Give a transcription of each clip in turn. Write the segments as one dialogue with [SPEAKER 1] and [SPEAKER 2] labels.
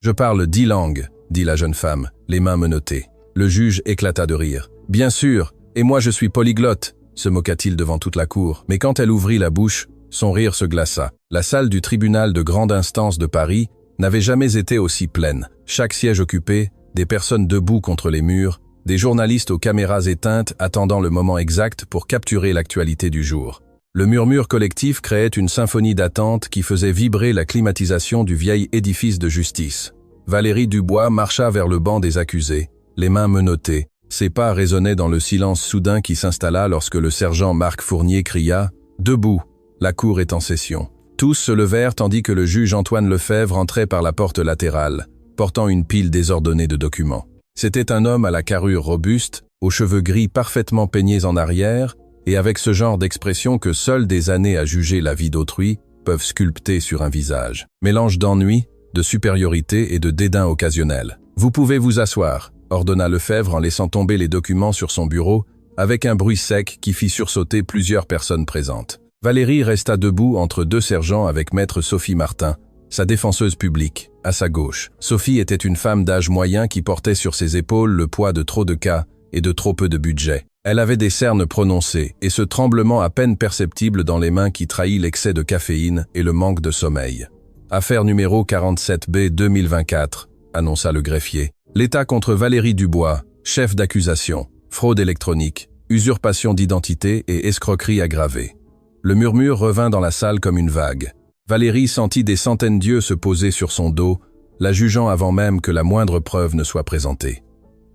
[SPEAKER 1] Je parle 10 langues, dit la jeune femme, les mains menottées. Le juge éclata de rire. Bien sûr, et moi je suis polyglotte, se moqua-t-il devant toute la cour. Mais quand elle ouvrit la bouche, son rire se glaça. La salle du tribunal de grande instance de Paris n'avait jamais été aussi pleine. Chaque siège occupé, des personnes debout contre les murs, des journalistes aux caméras éteintes attendant le moment exact pour capturer l'actualité du jour. Le murmure collectif créait une symphonie d'attente qui faisait vibrer la climatisation du vieil édifice de justice. Valérie Dubois marcha vers le banc des accusés, les mains menottées. Ses pas résonnaient dans le silence soudain qui s'installa lorsque le sergent Marc Fournier cria « Debout, la cour est en session ». Tous se levèrent tandis que le juge Antoine Lefebvre entrait par la porte latérale, portant une pile désordonnée de documents. C'était un homme à la carrure robuste, aux cheveux gris parfaitement peignés en arrière, et avec ce genre d'expression que seules des années à juger la vie d'autrui peuvent sculpter sur un visage. Mélange d'ennui, de supériorité et de dédain occasionnel. « Vous pouvez vous asseoir », ordonna Lefebvre en laissant tomber les documents sur son bureau, avec un bruit sec qui fit sursauter plusieurs personnes présentes. Valérie resta debout entre deux sergents avec maître Sophie Martin, sa défenseuse publique, à sa gauche. Sophie était une femme d'âge moyen qui portait sur ses épaules le poids de trop de cas et de trop peu de budget. Elle avait des cernes prononcées et ce tremblement à peine perceptible dans les mains qui trahit l'excès de caféine et le manque de sommeil. « Affaire numéro 47B 2024 », annonça le greffier. L'État contre Valérie Dubois, chef d'accusation, fraude électronique, usurpation d'identité et escroquerie aggravée. Le murmure revint dans la salle comme une vague. Valérie sentit des centaines d'yeux se poser sur son dos, la jugeant avant même que la moindre preuve ne soit présentée.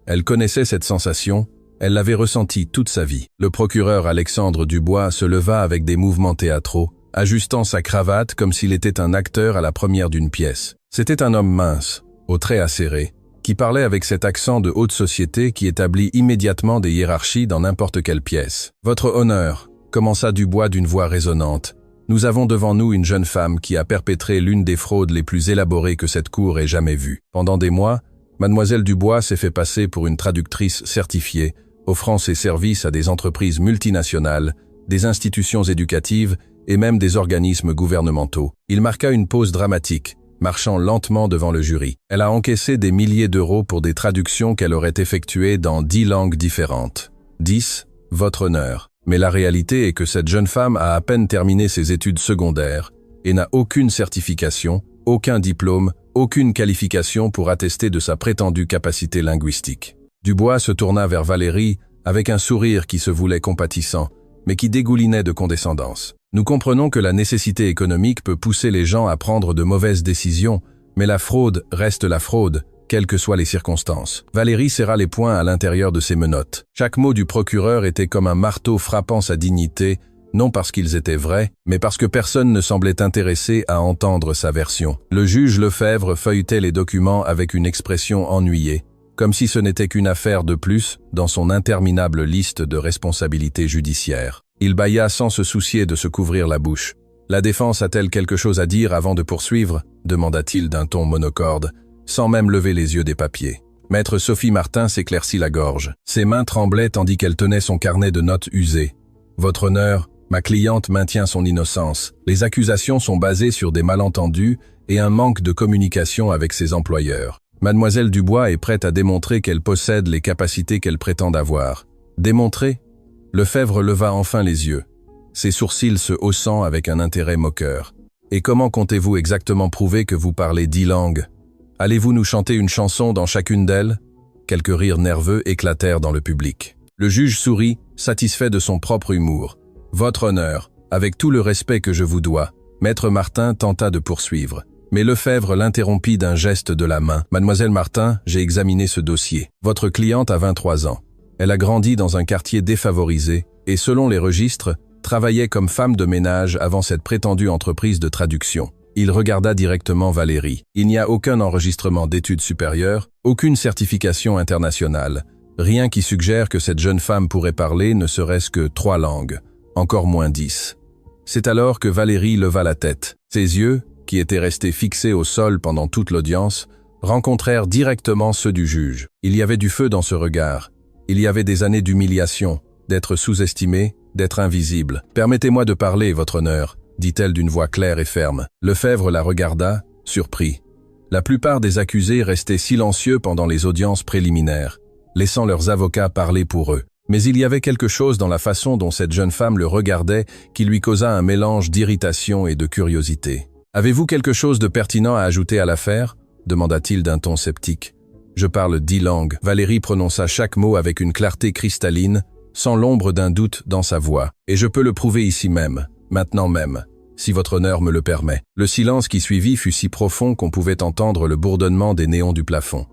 [SPEAKER 1] Elle connaissait cette sensation, elle l'avait ressentie toute sa vie. Le procureur Alexandre Dubois se leva avec des mouvements théâtraux, ajustant sa cravate comme s'il était un acteur à la première d'une pièce. C'était un homme mince, aux traits acérés, qui parlait avec cet accent de haute société qui établit immédiatement des hiérarchies dans n'importe quelle pièce. « Votre honneur », commença Dubois d'une voix résonnante, « nous avons devant nous une jeune femme qui a perpétré l'une des fraudes les plus élaborées que cette cour ait jamais vues. Pendant des mois, mademoiselle Dubois s'est fait passer pour une traductrice certifiée, offrant ses services à des entreprises multinationales, des institutions éducatives et même des organismes gouvernementaux. Il marqua une pause dramatique, marchant lentement devant le jury. Elle a encaissé des milliers d'euros pour des traductions qu'elle aurait effectuées dans 10 langues différentes. 10, votre honneur. Mais la réalité est que cette jeune femme a à peine terminé ses études secondaires et n'a aucune certification, aucun diplôme, aucune qualification pour attester de sa prétendue capacité linguistique. Dubois se tourna vers Valérie avec un sourire qui se voulait compatissant, mais qui dégoulinait de condescendance. Nous comprenons que la nécessité économique peut pousser les gens à prendre de mauvaises décisions, mais la fraude reste la fraude, quelles que soient les circonstances. Valérie serra les poings à l'intérieur de ses menottes. Chaque mot du procureur était comme un marteau frappant sa dignité, non parce qu'ils étaient vrais, mais parce que personne ne semblait intéressé à entendre sa version. Le juge Lefebvre feuilletait les documents avec une expression ennuyée, comme si ce n'était qu'une affaire de plus dans son interminable liste de responsabilités judiciaires. Il bâilla sans se soucier de se couvrir la bouche. « La défense a-t-elle quelque chose à dire avant de poursuivre » demanda-t-il d'un ton monocorde, sans même lever les yeux des papiers. Maître Sophie Martin s'éclaircit la gorge. Ses mains tremblaient tandis qu'elle tenait son carnet de notes usé. « Votre honneur, ma cliente maintient son innocence. Les accusations sont basées sur des malentendus et un manque de communication avec ses employeurs. Mademoiselle Dubois est prête à démontrer qu'elle possède les capacités qu'elle prétend avoir. » Démontrer ? Lefebvre leva enfin les yeux, ses sourcils se haussant avec un intérêt moqueur. « Et comment comptez-vous exactement prouver que vous parlez 10 langues ? Allez-vous nous chanter une chanson dans chacune d'elles ?» Quelques rires nerveux éclatèrent dans le public. Le juge sourit, satisfait de son propre humour. « Votre honneur, avec tout le respect que je vous dois. » Maître Martin tenta de poursuivre. Mais Lefebvre l'interrompit d'un geste de la main. « Mademoiselle Martin, j'ai examiné ce dossier. Votre cliente a 23 ans. Elle a grandi dans un quartier défavorisé et, selon les registres, travaillait comme femme de ménage avant cette prétendue entreprise de traduction. » Il regarda directement Valérie. Il n'y a aucun enregistrement d'études supérieures, aucune certification internationale, rien qui suggère que cette jeune femme pourrait parler ne serait-ce que 3 langues, encore moins 10. C'est alors que Valérie leva la tête. Ses yeux, qui étaient restés fixés au sol pendant toute l'audience, rencontrèrent directement ceux du juge. Il y avait du feu dans ce regard. Il y avait des années d'humiliation, d'être sous-estimé, d'être invisible. « Permettez-moi de parler, votre honneur », dit-elle d'une voix claire et ferme. Lefebvre la regarda, surpris. La plupart des accusés restaient silencieux pendant les audiences préliminaires, laissant leurs avocats parler pour eux. Mais il y avait quelque chose dans la façon dont cette jeune femme le regardait qui lui causa un mélange d'irritation et de curiosité. « Avez-vous quelque chose de pertinent à ajouter à l'affaire » demanda-t-il d'un ton sceptique. « Je parle 10 langues. » Valérie prononça chaque mot avec une clarté cristalline, sans l'ombre d'un doute dans sa voix. « Et je peux le prouver ici même, maintenant même, si votre honneur me le permet. » Le silence qui suivit fut si profond qu'on pouvait entendre le bourdonnement des néons du plafond.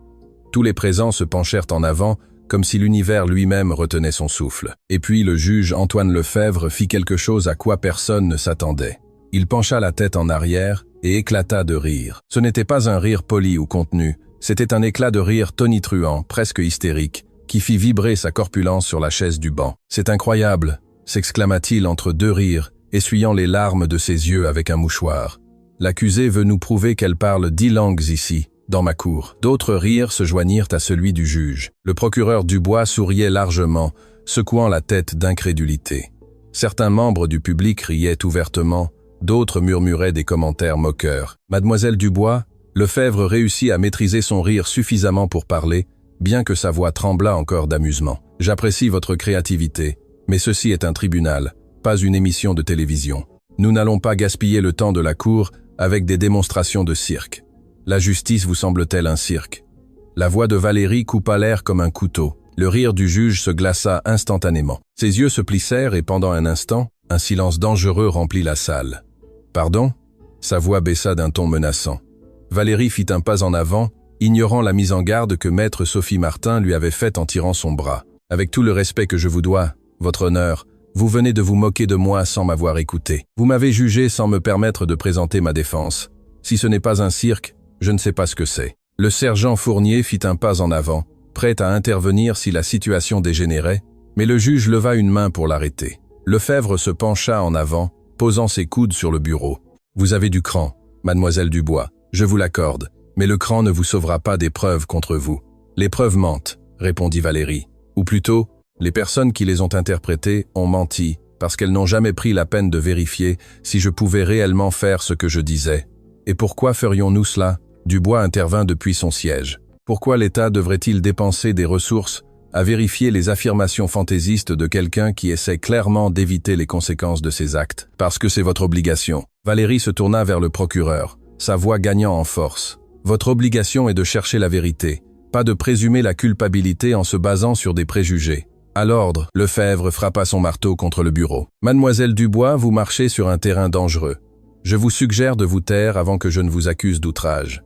[SPEAKER 1] Tous les présents se penchèrent en avant, comme si l'univers lui-même retenait son souffle. Et puis le juge Antoine Lefebvre fit quelque chose à quoi personne ne s'attendait. Il pencha la tête en arrière et éclata de rire. Ce n'était pas un rire poli ou contenu, c'était un éclat de rire tonitruant, presque hystérique, qui fit vibrer sa corpulence sur la chaise du banc. « C'est incroyable !» s'exclama-t-il entre deux rires, essuyant les larmes de ses yeux avec un mouchoir. « L'accusée veut nous prouver qu'elle parle 10 langues ici, dans ma cour. » D'autres rires se joignirent à celui du juge. Le procureur Dubois souriait largement, secouant la tête d'incrédulité. Certains membres du public riaient ouvertement, d'autres murmuraient des commentaires moqueurs. Mademoiselle Dubois, Lefebvre réussit à maîtriser son rire suffisamment pour parler, bien que sa voix tremblât encore d'amusement. « J'apprécie votre créativité, mais ceci est un tribunal, pas une émission de télévision. Nous n'allons pas gaspiller le temps de la cour avec des démonstrations de cirque. La justice vous semble-t-elle un cirque ?» La voix de Valérie coupa l'air comme un couteau. Le rire du juge se glaça instantanément. Ses yeux se plissèrent et pendant un instant, un silence dangereux remplit la salle. « Pardon ?» Sa voix baissa d'un ton menaçant. Valérie fit un pas en avant, ignorant la mise en garde que maître Sophie Martin lui avait faite en tirant son bras. « Avec tout le respect que je vous dois, votre honneur, vous venez de vous moquer de moi sans m'avoir écouté. Vous m'avez jugé sans me permettre de présenter ma défense. Si ce n'est pas un cirque, je ne sais pas ce que c'est. » Le sergent Fournier fit un pas en avant, prêt à intervenir si la situation dégénérait, mais le juge leva une main pour l'arrêter. Lefebvre se pencha en avant, posant ses coudes sur le bureau. « Vous avez du cran, mademoiselle Dubois, je vous l'accorde, mais le cran ne vous sauvera pas des preuves contre vous. »« Les preuves mentent, » répondit Valérie. « Ou plutôt, les personnes qui les ont interprétées ont menti, parce qu'elles n'ont jamais pris la peine de vérifier si je pouvais réellement faire ce que je disais. Et pourquoi ferions-nous cela ?» Dubois intervint depuis son siège. Pourquoi l'État devrait-il dépenser des ressources à vérifier les affirmations fantaisistes de quelqu'un qui essaie clairement d'éviter les conséquences de ses actes? Parce que c'est votre obligation. Valérie se tourna vers le procureur, sa voix gagnant en force. Votre obligation est de chercher la vérité, pas de présumer la culpabilité en se basant sur des préjugés. À l'ordre, Lefebvre frappa son marteau contre le bureau. Mademoiselle Dubois, vous marchez sur un terrain dangereux. Je vous suggère de vous taire avant que je ne vous accuse d'outrage.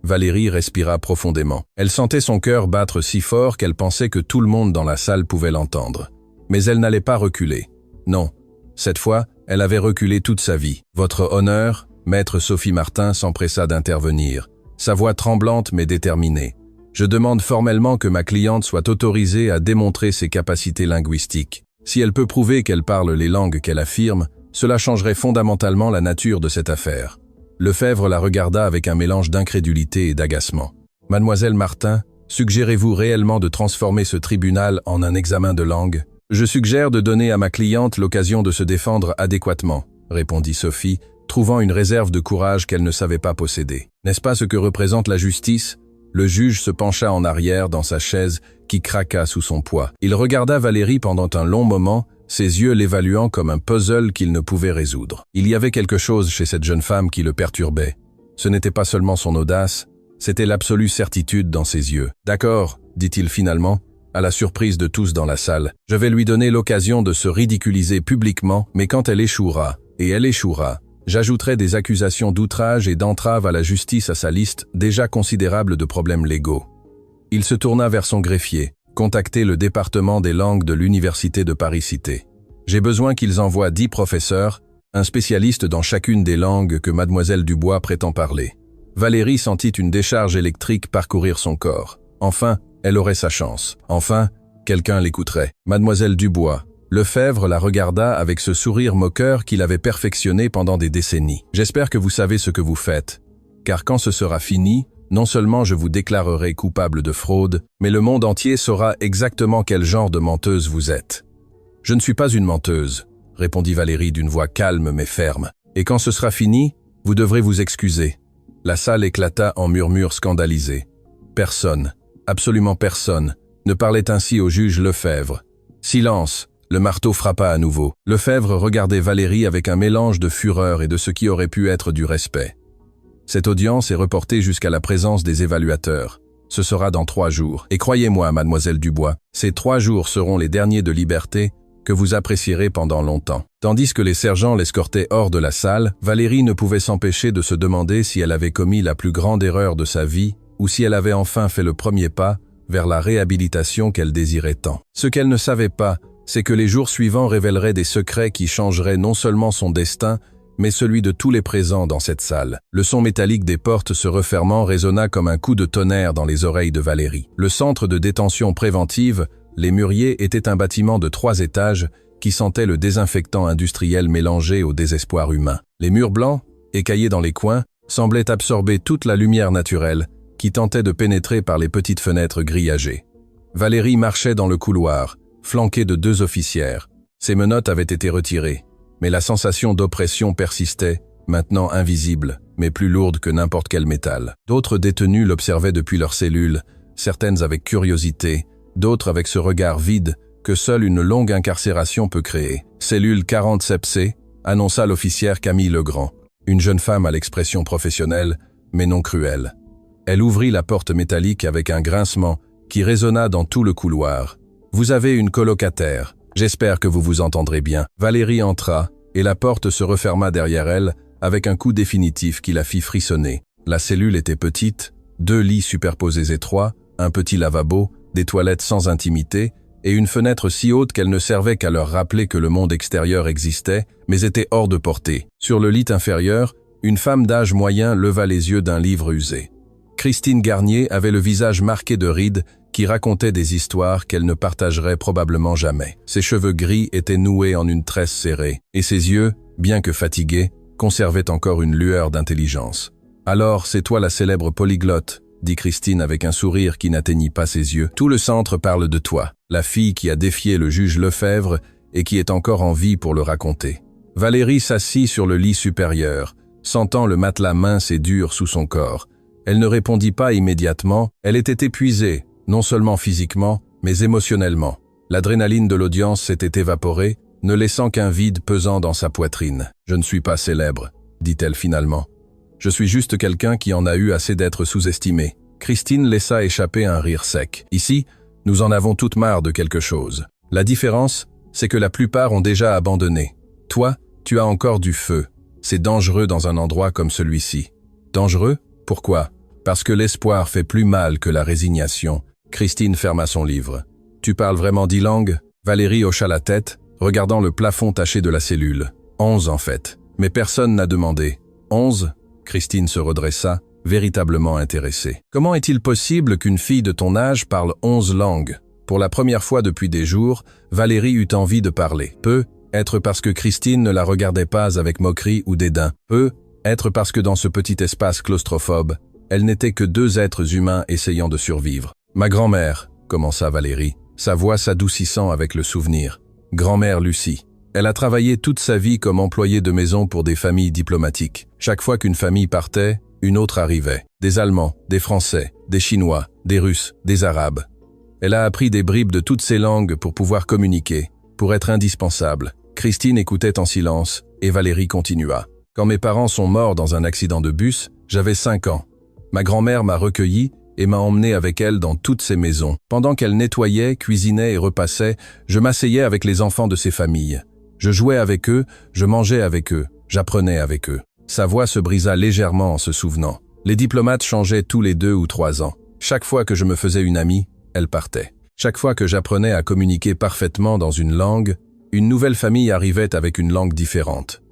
[SPEAKER 1] Valérie respira profondément. Elle sentait son cœur battre si fort qu'elle pensait que tout le monde dans la salle pouvait l'entendre. Mais elle n'allait pas reculer. Non, cette fois, elle avait reculé toute sa vie. « Votre honneur ?» Maître Sophie Martin s'empressa d'intervenir, sa voix tremblante mais déterminée. « Je demande formellement que ma cliente soit autorisée à démontrer ses capacités linguistiques. Si elle peut prouver qu'elle parle les langues qu'elle affirme, cela changerait fondamentalement la nature de cette affaire. » Lefebvre la regarda avec un mélange d'incrédulité et d'agacement. « Mademoiselle Martin, suggérez-vous réellement de transformer ce tribunal en un examen de langue ? » « Je suggère de donner à ma cliente l'occasion de se défendre adéquatement, » répondit Sophie, trouvant une réserve de courage qu'elle ne savait pas posséder. « N'est-ce pas ce que représente la justice ?» Le juge se pencha en arrière dans sa chaise qui craqua sous son poids. Il regarda Valérie pendant un long moment, ses yeux l'évaluant comme un puzzle qu'il ne pouvait résoudre. Il y avait quelque chose chez cette jeune femme qui le perturbait. Ce n'était pas seulement son audace, c'était l'absolue certitude dans ses yeux. « D'accord, » dit-il finalement, à la surprise de tous dans la salle. « Je vais lui donner l'occasion de se ridiculiser publiquement, mais quand elle échouera, et elle échouera, j'ajouterai des accusations d'outrage et d'entrave à la justice à sa liste déjà considérable de problèmes légaux. » Il se tourna vers son greffier. « Contactez le département des langues de l'Université de Paris-Cité. J'ai besoin qu'ils envoient 10 professeurs, un spécialiste dans chacune des langues que mademoiselle Dubois prétend parler. » Valérie sentit une décharge électrique parcourir son corps. Enfin, elle aurait sa chance. Enfin, quelqu'un l'écouterait. Mademoiselle Dubois. Lefebvre la regarda avec ce sourire moqueur qu'il avait perfectionné pendant des décennies. « J'espère que vous savez ce que vous faites, car quand ce sera fini, non seulement je vous déclarerai coupable de fraude, mais le monde entier saura exactement quel genre de menteuse vous êtes. »« Je ne suis pas une menteuse, » répondit Valérie d'une voix calme mais ferme. « Et quand ce sera fini, vous devrez vous excuser. La salle éclata en murmures scandalisés. Personne, absolument personne, ne parlait ainsi au juge Lefebvre. Silence, le marteau frappa à nouveau. Lefebvre regardait Valérie avec un mélange de fureur et de ce qui aurait pu être du respect. Cette audience est reportée jusqu'à la présence des évaluateurs. Ce sera dans 3 jours. Et croyez-moi, mademoiselle Dubois, ces 3 jours seront les derniers de liberté que vous apprécierez pendant longtemps. Tandis que les sergents l'escortaient hors de la salle, Valérie ne pouvait s'empêcher de se demander si elle avait commis la plus grande erreur de sa vie ou si elle avait enfin fait le premier pas vers la réhabilitation qu'elle désirait tant. Ce qu'elle ne savait pas, c'est que les jours suivants révéleraient des secrets qui changeraient non seulement son destin, mais celui de tous les présents dans cette salle. Le son métallique des portes se refermant résonna comme un coup de tonnerre dans les oreilles de Valérie. Le centre de détention préventive, les Mûriers, était un bâtiment de 3 étages qui sentait le désinfectant industriel mélangé au désespoir humain. Les murs blancs, écaillés dans les coins, semblaient absorber toute la lumière naturelle qui tentait de pénétrer par les petites fenêtres grillagées. Valérie marchait dans le couloir, flanquée de 2 officières. Ses menottes avaient été retirées. Mais la sensation d'oppression persistait, maintenant invisible, mais plus lourde que n'importe quel métal. D'autres détenus l'observaient depuis leurs cellules, certaines avec curiosité, d'autres avec ce regard vide que seule une longue incarcération peut créer. « Cellule 47C », annonça l'officière Camille Legrand, une jeune femme à l'expression professionnelle, mais non cruelle. Elle ouvrit la porte métallique avec un grincement qui résonna dans tout le couloir. « Vous avez une colocataire. J'espère que vous vous entendrez bien. » Valérie entra, et la porte se referma derrière elle, avec un coup définitif qui la fit frissonner. La cellule était petite, 2 lits superposés étroits, un petit lavabo, des toilettes sans intimité, et une fenêtre si haute qu'elle ne servait qu'à leur rappeler que le monde extérieur existait, mais était hors de portée. Sur le lit inférieur, une femme d'âge moyen leva les yeux d'un livre usé. Christine Garnier avait le visage marqué de rides qui racontaient des histoires qu'elle ne partagerait probablement jamais. Ses cheveux gris étaient noués en une tresse serrée, et ses yeux, bien que fatigués, conservaient encore une lueur d'intelligence. « Alors, c'est toi la célèbre polyglotte », dit Christine avec un sourire qui n'atteignit pas ses yeux. « Tout le centre parle de toi, la fille qui a défié le juge Lefebvre et qui est encore en vie pour le raconter. » Valérie s'assit sur le lit supérieur, sentant le matelas mince et dur sous son corps. Elle ne répondit pas immédiatement, elle était épuisée, non seulement physiquement, mais émotionnellement. L'adrénaline de l'audience s'était évaporée, ne laissant qu'un vide pesant dans sa poitrine. « Je ne suis pas célèbre », dit-elle finalement. « Je suis juste quelqu'un qui en a eu assez d'être sous-estimé. » Christine laissa échapper un rire sec. « Ici, nous en avons toutes marre de quelque chose. La différence, c'est que la plupart ont déjà abandonné. Toi, tu as encore du feu. C'est dangereux dans un endroit comme celui-ci. » « Dangereux ? Pourquoi ? » « Parce que l'espoir fait plus mal que la résignation. » Christine ferma son livre. « Tu parles vraiment 10 langues ?» Valérie hocha la tête, regardant le plafond taché de la cellule. « 11 en fait. Mais personne n'a demandé. »« 11 ?» Christine se redressa, véritablement intéressée. « Comment est-il possible qu'une fille de ton âge parle 11 langues ?» Pour la première fois depuis des jours, Valérie eut envie de parler. Peut-être parce que Christine ne la regardait pas avec moquerie ou dédain. Peut-être parce que dans ce petit espace claustrophobe, elle n'était que 2 êtres humains essayant de survivre. « Ma grand-mère », commença Valérie, sa voix s'adoucissant avec le souvenir. « Grand-mère Lucie. Elle a travaillé toute sa vie comme employée de maison pour des familles diplomatiques. Chaque fois qu'une famille partait, une autre arrivait. Des Allemands, des Français, des Chinois, des Russes, des Arabes. Elle a appris des bribes de toutes ces langues pour pouvoir communiquer, pour être indispensable. » Christine écoutait en silence, et Valérie continua. « Quand mes parents sont morts dans un accident de bus, j'avais 5 ans. Ma grand-mère m'a recueilli et m'a emmené avec elle dans toutes ces maisons. Pendant qu'elle nettoyait, cuisinait et repassait, je m'asseyais avec les enfants de ces familles. Je jouais avec eux, je mangeais avec eux, j'apprenais avec eux. » Sa voix se brisa légèrement en se souvenant. Les diplomates changeaient tous les 2 ou 3 ans. Chaque fois que je me faisais une amie, elle partait. Chaque fois que j'apprenais à communiquer parfaitement dans une langue, une nouvelle famille arrivait avec une langue différente.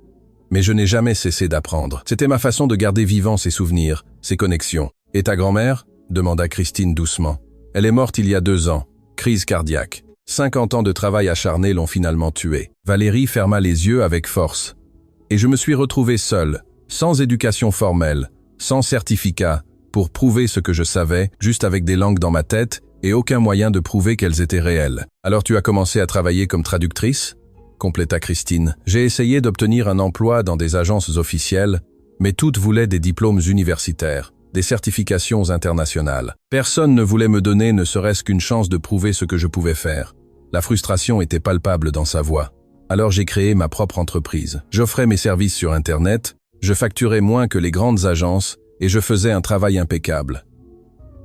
[SPEAKER 1] Mais je n'ai jamais cessé d'apprendre. C'était ma façon de garder vivants ces souvenirs, ces connexions. « Et ta grand-mère » demanda Christine doucement. « Elle est morte il y a 2 ans. Crise cardiaque. 50 ans de travail acharné l'ont finalement tuée. » Valérie ferma les yeux avec force. « Et je me suis retrouvée seule, sans éducation formelle, sans certificat, pour prouver ce que je savais, juste avec des langues dans ma tête et aucun moyen de prouver qu'elles étaient réelles. Alors tu as commencé à travailler comme traductrice ?» compléta Christine. « J'ai essayé d'obtenir un emploi dans des agences officielles, mais toutes voulaient des diplômes universitaires, des certifications internationales. Personne ne voulait me donner ne serait-ce qu'une chance de prouver ce que je pouvais faire. La frustration était palpable dans sa voix. Alors j'ai créé ma propre entreprise. J'offrais mes services sur Internet, je facturais moins que les grandes agences et je faisais un travail impeccable.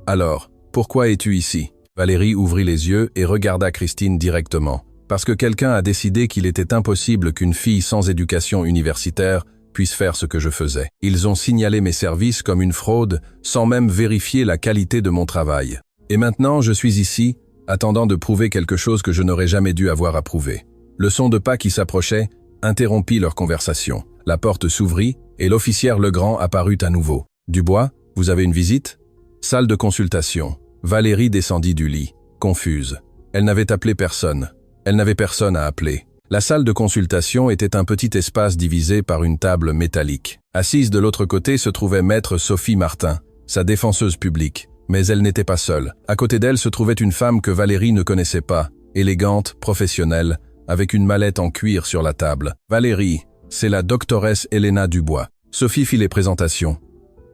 [SPEAKER 1] Alors, pourquoi es-tu ici? Valérie ouvrit les yeux et regarda Christine directement. Parce que quelqu'un a décidé qu'il était impossible qu'une fille sans éducation universitaire puisse faire ce que je faisais. Ils ont signalé mes services comme une fraude sans même vérifier la qualité de mon travail. Et maintenant, je suis ici, attendant de prouver quelque chose que je n'aurais jamais dû avoir à prouver. Le son de pas qui s'approchait interrompit leur conversation. La porte s'ouvrit et l'officier Legrand apparut à nouveau. « Dubois, vous avez une visite ?» Salle de consultation. Valérie descendit du lit, confuse. Elle n'avait appelé personne. Elle n'avait personne à appeler. La salle de consultation était un petit espace divisé par une table métallique. Assise de l'autre côté se trouvait maître Sophie Martin, sa défenseuse publique. Mais elle n'était pas seule. À côté d'elle se trouvait une femme que Valérie ne connaissait pas, élégante, professionnelle, avec une mallette en cuir sur la table. « Valérie, c'est la doctoresse Helena Dubois. » Sophie fit les présentations.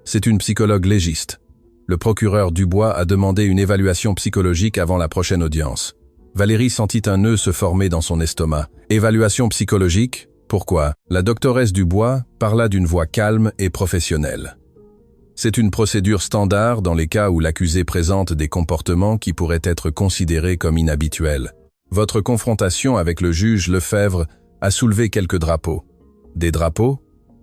[SPEAKER 1] C'est une psychologue légiste. Le procureur Dubois a demandé une évaluation psychologique avant la prochaine audience. Valérie sentit un nœud se former dans son estomac. Évaluation psychologique? Pourquoi? La doctoresse Dubois parla d'une voix calme et professionnelle. C'est une procédure standard dans les cas où l'accusé présente des comportements qui pourraient être considérés comme inhabituels. Votre confrontation avec le juge Lefebvre a soulevé quelques drapeaux. Des drapeaux?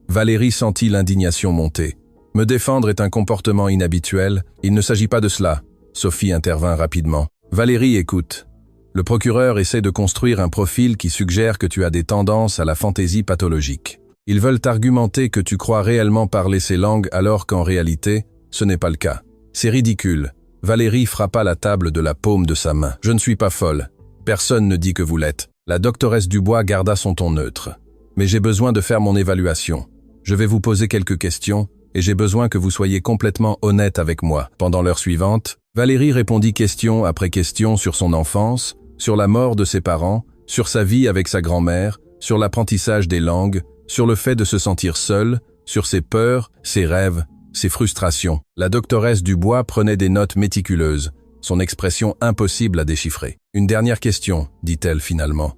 [SPEAKER 1] Valérie sentit l'indignation monter. Me défendre est un comportement inhabituel, il ne s'agit pas de cela. Sophie intervint rapidement. Valérie, écoute. Le procureur essaie de construire un profil qui suggère que tu as des tendances à la fantaisie pathologique. Ils veulent argumenter que tu crois réellement parler ces langues alors qu'en réalité, ce n'est pas le cas. C'est ridicule. Valérie frappa la table de la paume de sa main. Je ne suis pas folle. Personne ne dit que vous l'êtes. La doctoresse Dubois garda son ton neutre. Mais j'ai besoin de faire mon évaluation. Je vais vous poser quelques questions et j'ai besoin que vous soyez complètement honnête avec moi. Pendant l'heure suivante, Valérie répondit question après question sur son enfance, sur la mort de ses parents, sur sa vie avec sa grand-mère, sur l'apprentissage des langues, sur le fait de se sentir seule, sur ses peurs, ses rêves, ses frustrations. La doctoresse Dubois prenait des notes méticuleuses, son expression impossible à déchiffrer. Une dernière question, dit-elle finalement.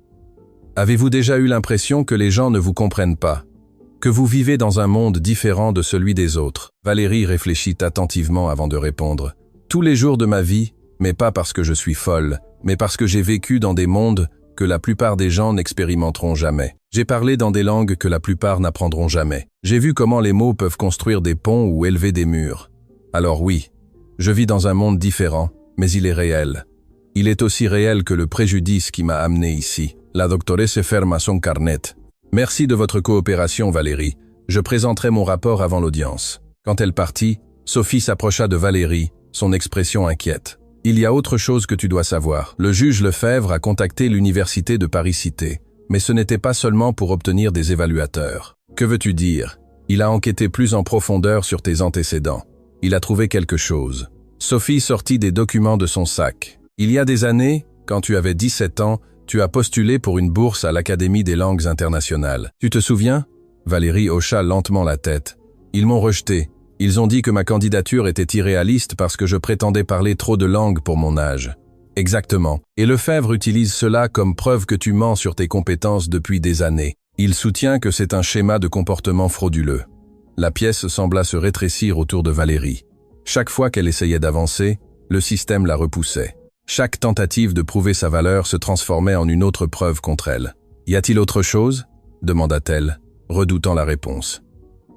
[SPEAKER 1] Avez-vous déjà eu l'impression que les gens ne vous comprennent pas? Que vous vivez dans un monde différent de celui des autres? Valérie réfléchit attentivement avant de répondre. Tous les jours de ma vie, mais pas parce que je suis folle, mais parce que j'ai vécu dans des mondes que la plupart des gens n'expérimenteront jamais. J'ai parlé dans des langues que la plupart n'apprendront jamais. J'ai vu comment les mots peuvent construire des ponts ou élever des murs. Alors oui, je vis dans un monde différent, mais il est réel. Il est aussi réel que le préjudice qui m'a amené ici. La doctoresse ferma son carnet. Merci de votre coopération, Valérie. Je présenterai mon rapport avant l'audience. Quand elle partit, Sophie s'approcha de Valérie, son expression inquiète. Il y a autre chose que tu dois savoir. Le juge Lefebvre a contacté l'université de Paris-Cité, mais ce n'était pas seulement pour obtenir des évaluateurs. Que veux-tu dire? Il a enquêté plus en profondeur sur tes antécédents. Il a trouvé quelque chose. Sophie sortit des documents de son sac. Il y a des années, quand tu avais 17 ans, tu as postulé pour une bourse à l'Académie des langues internationales. Tu te souviens? Valérie hocha lentement la tête. Ils m'ont rejeté. Ils ont dit que ma candidature était irréaliste parce que je prétendais parler trop de langues pour mon âge. Exactement. Et Lefebvre utilise cela comme preuve que tu mens sur tes compétences depuis des années. Il soutient que c'est un schéma de comportement frauduleux. La pièce sembla se rétrécir autour de Valérie. Chaque fois qu'elle essayait d'avancer, le système la repoussait. Chaque tentative de prouver sa valeur se transformait en une autre preuve contre elle. « Y a-t-il autre chose ?» demanda-t-elle, redoutant la réponse.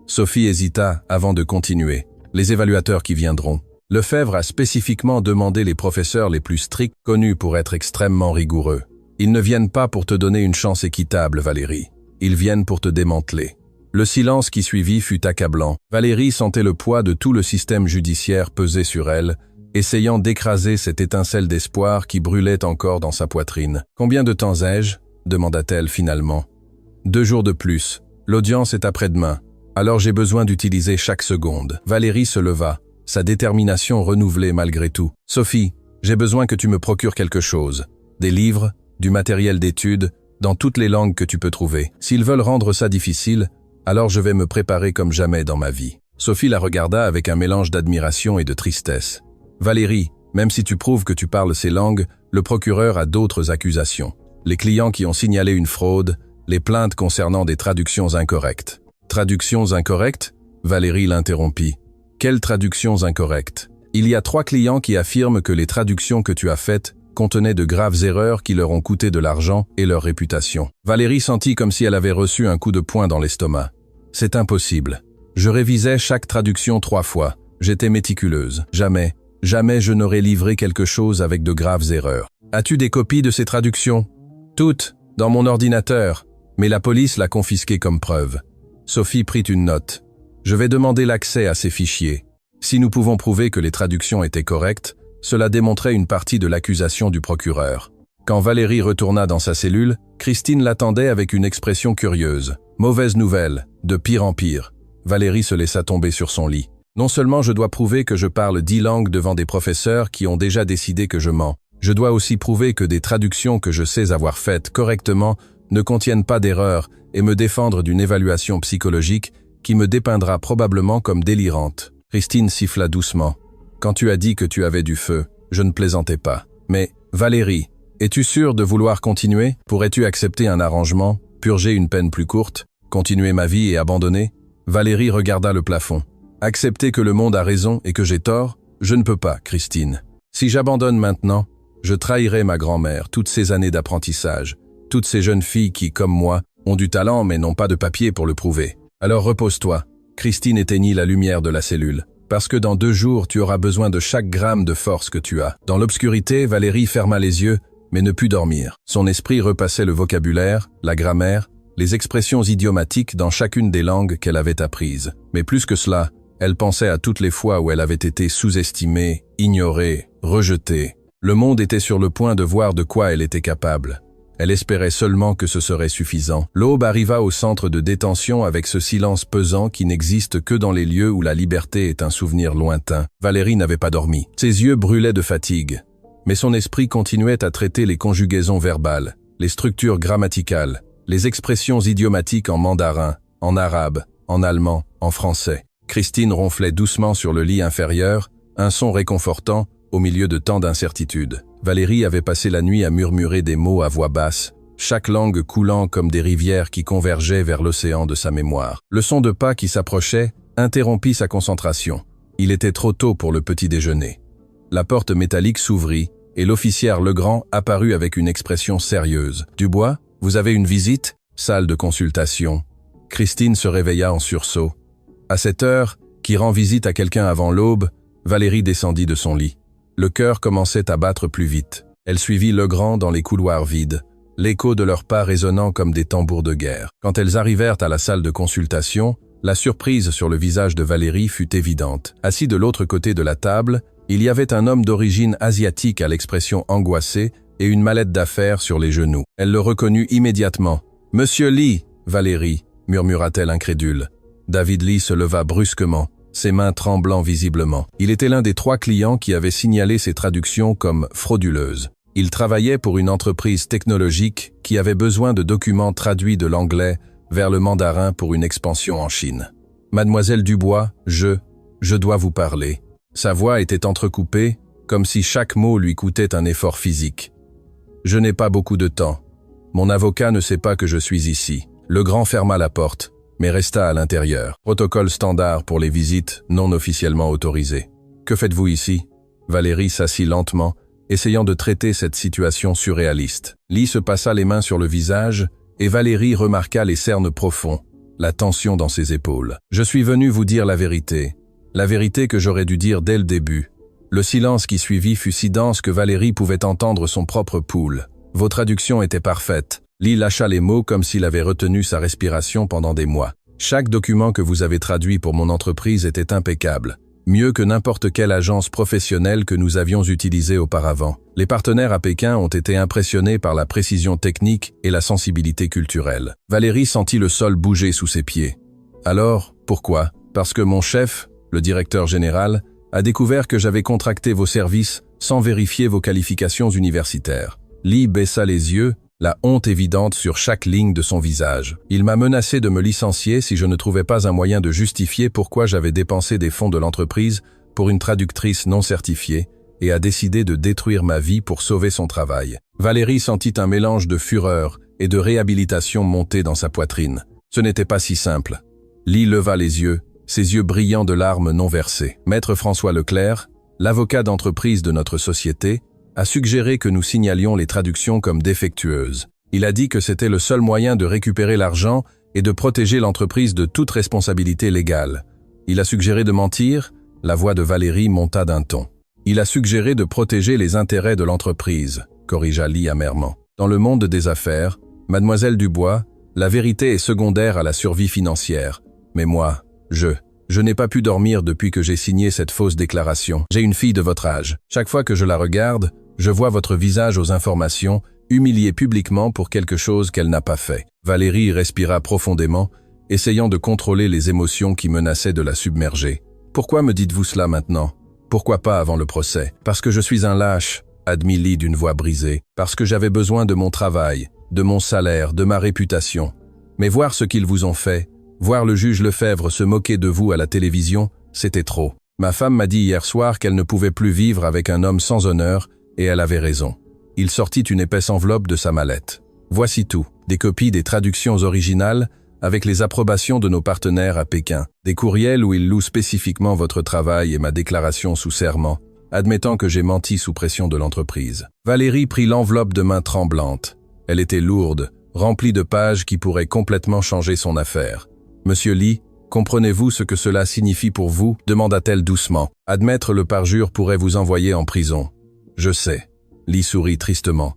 [SPEAKER 1] Sophie hésita avant de continuer. Les évaluateurs qui viendront. Lefebvre a spécifiquement demandé les professeurs les plus stricts connus pour être extrêmement rigoureux. Ils ne viennent pas pour te donner une chance équitable, Valérie. Ils viennent pour te démanteler. Le silence qui suivit fut accablant. Valérie sentait le poids de tout le système judiciaire peser sur elle, essayant d'écraser cette étincelle d'espoir qui brûlait encore dans sa poitrine. « Combien de temps ai-je » demanda-t-elle finalement. « 2 jours de plus. L'audience est après-demain. Alors j'ai besoin d'utiliser chaque seconde. » Valérie se leva, sa détermination renouvelée malgré tout. « Sophie, j'ai besoin que tu me procures quelque chose. Des livres, du matériel d'étude, dans toutes les langues que tu peux trouver. S'ils veulent rendre ça difficile, Alors je vais me préparer comme jamais dans ma vie. Sophie la regarda avec un mélange d'admiration et de tristesse. Valérie, même si tu prouves que tu parles ces langues, le procureur a d'autres accusations. Les clients qui ont signalé une fraude, les plaintes concernant des traductions incorrectes. Traductions incorrectes? Valérie l'interrompit. Quelles traductions incorrectes? Il y a 3 clients qui affirment que les traductions que tu as faites contenaient de graves erreurs qui leur ont coûté de l'argent et leur réputation. Valérie sentit comme si elle avait reçu un coup de poing dans l'estomac. C'est impossible. Je révisais chaque traduction 3 fois. J'étais méticuleuse. Jamais je n'aurais livré quelque chose avec de graves erreurs. As-tu des copies de ces traductions? Toutes, dans mon ordinateur. Mais la police l'a confisqué comme preuve. Sophie prit une note. Je vais demander l'accès à ces fichiers. Si nous pouvons prouver que les traductions étaient correctes, cela démontrait une partie de l'accusation du procureur. Quand Valérie retourna dans sa cellule, Christine l'attendait avec une expression curieuse. Mauvaise nouvelle, de pire en pire. Valérie se laissa tomber sur son lit. Non seulement je dois prouver que je parle 10 langues devant des professeurs qui ont déjà décidé que je mens, je dois aussi prouver que des traductions que je sais avoir faites correctement ne contiennent pas d'erreurs et me défendre d'une évaluation psychologique qui me dépeindra probablement comme délirante. Christine siffla doucement. Quand tu as dit que tu avais du feu, je ne plaisantais pas. Mais, Valérie, es-tu sûre de vouloir continuer? Pourrais-tu accepter un arrangement, purger une peine plus courte, continuer ma vie et abandonner? Valérie regarda le plafond. Accepter que le monde a raison et que j'ai tort? Je ne peux pas, Christine. Si j'abandonne maintenant, je trahirai ma grand-mère, toutes ces années d'apprentissage, toutes ces jeunes filles qui, comme moi, ont du talent mais n'ont pas de papier pour le prouver. Alors repose-toi. Christine éteignit la lumière de la cellule. Parce que dans 2 jours, tu auras besoin de chaque gramme de force que tu as. Dans l'obscurité, Valérie ferma les yeux, mais ne put dormir. Son esprit repassait le vocabulaire, la grammaire, les expressions idiomatiques dans chacune des langues qu'elle avait apprises. Mais plus que cela, elle pensait à toutes les fois où elle avait été sous-estimée, ignorée, rejetée. Le monde était sur le point de voir de quoi elle était capable. Elle espérait seulement que ce serait suffisant. L'aube arriva au centre de détention avec ce silence pesant qui n'existe que dans les lieux où la liberté est un souvenir lointain. Valérie n'avait pas dormi. Ses yeux brûlaient de fatigue. Mais son esprit continuait à traiter les conjugaisons verbales, les structures grammaticales, les expressions idiomatiques en mandarin, en arabe, en allemand, en français. Christine ronflait doucement sur le lit inférieur, un son réconfortant au milieu de tant d'incertitudes. Valérie avait passé la nuit à murmurer des mots à voix basse, chaque langue coulant comme des rivières qui convergeaient vers l'océan de sa mémoire. Le son de pas qui s'approchait interrompit sa concentration. Il était trop tôt pour le petit déjeuner. La porte métallique s'ouvrit et l'officière Legrand apparut avec une expression sérieuse. « Dubois, vous avez une visite ?» Salle de consultation. Christine se réveilla en sursaut. À cette heure, qui rend visite à quelqu'un avant l'aube, Valérie descendit de son lit. Le cœur commençait à battre plus vite. Elle suivit Legrand dans les couloirs vides, l'écho de leurs pas résonnant comme des tambours de guerre. Quand elles arrivèrent à la salle de consultation, la surprise sur le visage de Valérie fut évidente. Assis de l'autre côté de la table, il y avait un homme d'origine asiatique à l'expression angoissée et une mallette d'affaires sur les genoux. Elle le reconnut immédiatement. « Monsieur Lee !» Valérie, murmura-t-elle incrédule. David Lee se leva brusquement, ses mains tremblant visiblement. Il était l'un des 3 clients qui avaient signalé ces traductions comme frauduleuses. Il travaillait pour une entreprise technologique qui avait besoin de documents traduits de l'anglais vers le mandarin pour une expansion en Chine. « Mademoiselle Dubois, je dois vous parler. » Sa voix était entrecoupée, comme si chaque mot lui coûtait un effort physique. « Je n'ai pas beaucoup de temps. Mon avocat ne sait pas que je suis ici. » Legrand ferma la porte, mais resta à l'intérieur. Protocole standard pour les visites non officiellement autorisées. « Que faites-vous ici ?» Valérie s'assit lentement, essayant de traiter cette situation surréaliste. Lee se passa les mains sur le visage, et Valérie remarqua les cernes profonds, la tension dans ses épaules. « Je suis venu vous dire la vérité que j'aurais dû dire dès le début. » Le silence qui suivit fut si dense que Valérie pouvait entendre son propre pouls. « Vos traductions étaient parfaites. » Lee lâcha les mots comme s'il avait retenu sa respiration pendant des mois. « Chaque document que vous avez traduit pour mon entreprise était impeccable, mieux que n'importe quelle agence professionnelle que nous avions utilisée auparavant. Les partenaires à Pékin ont été impressionnés par la précision technique et la sensibilité culturelle. » Valérie sentit le sol bouger sous ses pieds. « Alors, pourquoi ? Parce que mon chef, le directeur général, a découvert que j'avais contracté vos services sans vérifier vos qualifications universitaires. » Lee baissa les yeux, la honte évidente sur chaque ligne de son visage. Il m'a menacé de me licencier si je ne trouvais pas un moyen de justifier pourquoi j'avais dépensé des fonds de l'entreprise pour une traductrice non certifiée et a décidé de détruire ma vie pour sauver son travail. Valérie sentit un mélange de fureur et de réhabilitation monter dans sa poitrine. Ce n'était pas si simple. Lee leva les yeux, ses yeux brillants de larmes non versées. Maître François Leclerc, l'avocat d'entreprise de notre société, a suggéré que nous signalions les traductions comme défectueuses. Il a dit que c'était le seul moyen de récupérer l'argent et de protéger l'entreprise de toute responsabilité légale. Il a suggéré de mentir, la voix de Valérie monta d'un ton. Il a suggéré de protéger les intérêts de l'entreprise, corrigea Lee amèrement. Dans le monde des affaires, Mademoiselle Dubois, la vérité est secondaire à la survie financière. Mais moi, je n'ai pas pu dormir depuis que j'ai signé cette fausse déclaration. J'ai une fille de votre âge. Chaque fois que je la regarde, je vois votre visage aux informations, humiliée publiquement pour quelque chose qu'elle n'a pas fait. Valérie respira profondément, essayant de contrôler les émotions qui menaçaient de la submerger. Pourquoi me dites-vous cela maintenant? Pourquoi pas avant le procès? Parce que je suis un lâche, admit Lee d'une voix brisée. Parce que j'avais besoin de mon travail, de mon salaire, de ma réputation. Mais voir ce qu'ils vous ont fait, voir le juge Lefebvre se moquer de vous à la télévision, c'était trop. Ma femme m'a dit hier soir qu'elle ne pouvait plus vivre avec un homme sans honneur, et elle avait raison. Il sortit une épaisse enveloppe de sa mallette. Voici tout. Des copies des traductions originales, avec les approbations de nos partenaires à Pékin. Des courriels où ils louent spécifiquement votre travail et ma déclaration sous serment, admettant que j'ai menti sous pression de l'entreprise. Valérie prit l'enveloppe de main tremblante. Elle était lourde, remplie de pages qui pourraient complètement changer son affaire. Monsieur Lee, comprenez-vous ce que cela signifie pour vous? Demanda-t-elle doucement. Admettre le parjure pourrait vous envoyer en prison. Je sais. Lee sourit tristement.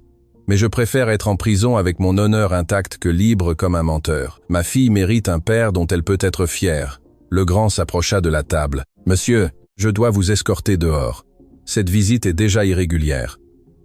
[SPEAKER 1] Mais je préfère être en prison avec mon honneur intact que libre comme un menteur. Ma fille mérite un père dont elle peut être fière. Le grand s'approcha de la table. Monsieur, je dois vous escorter dehors. Cette visite est déjà irrégulière.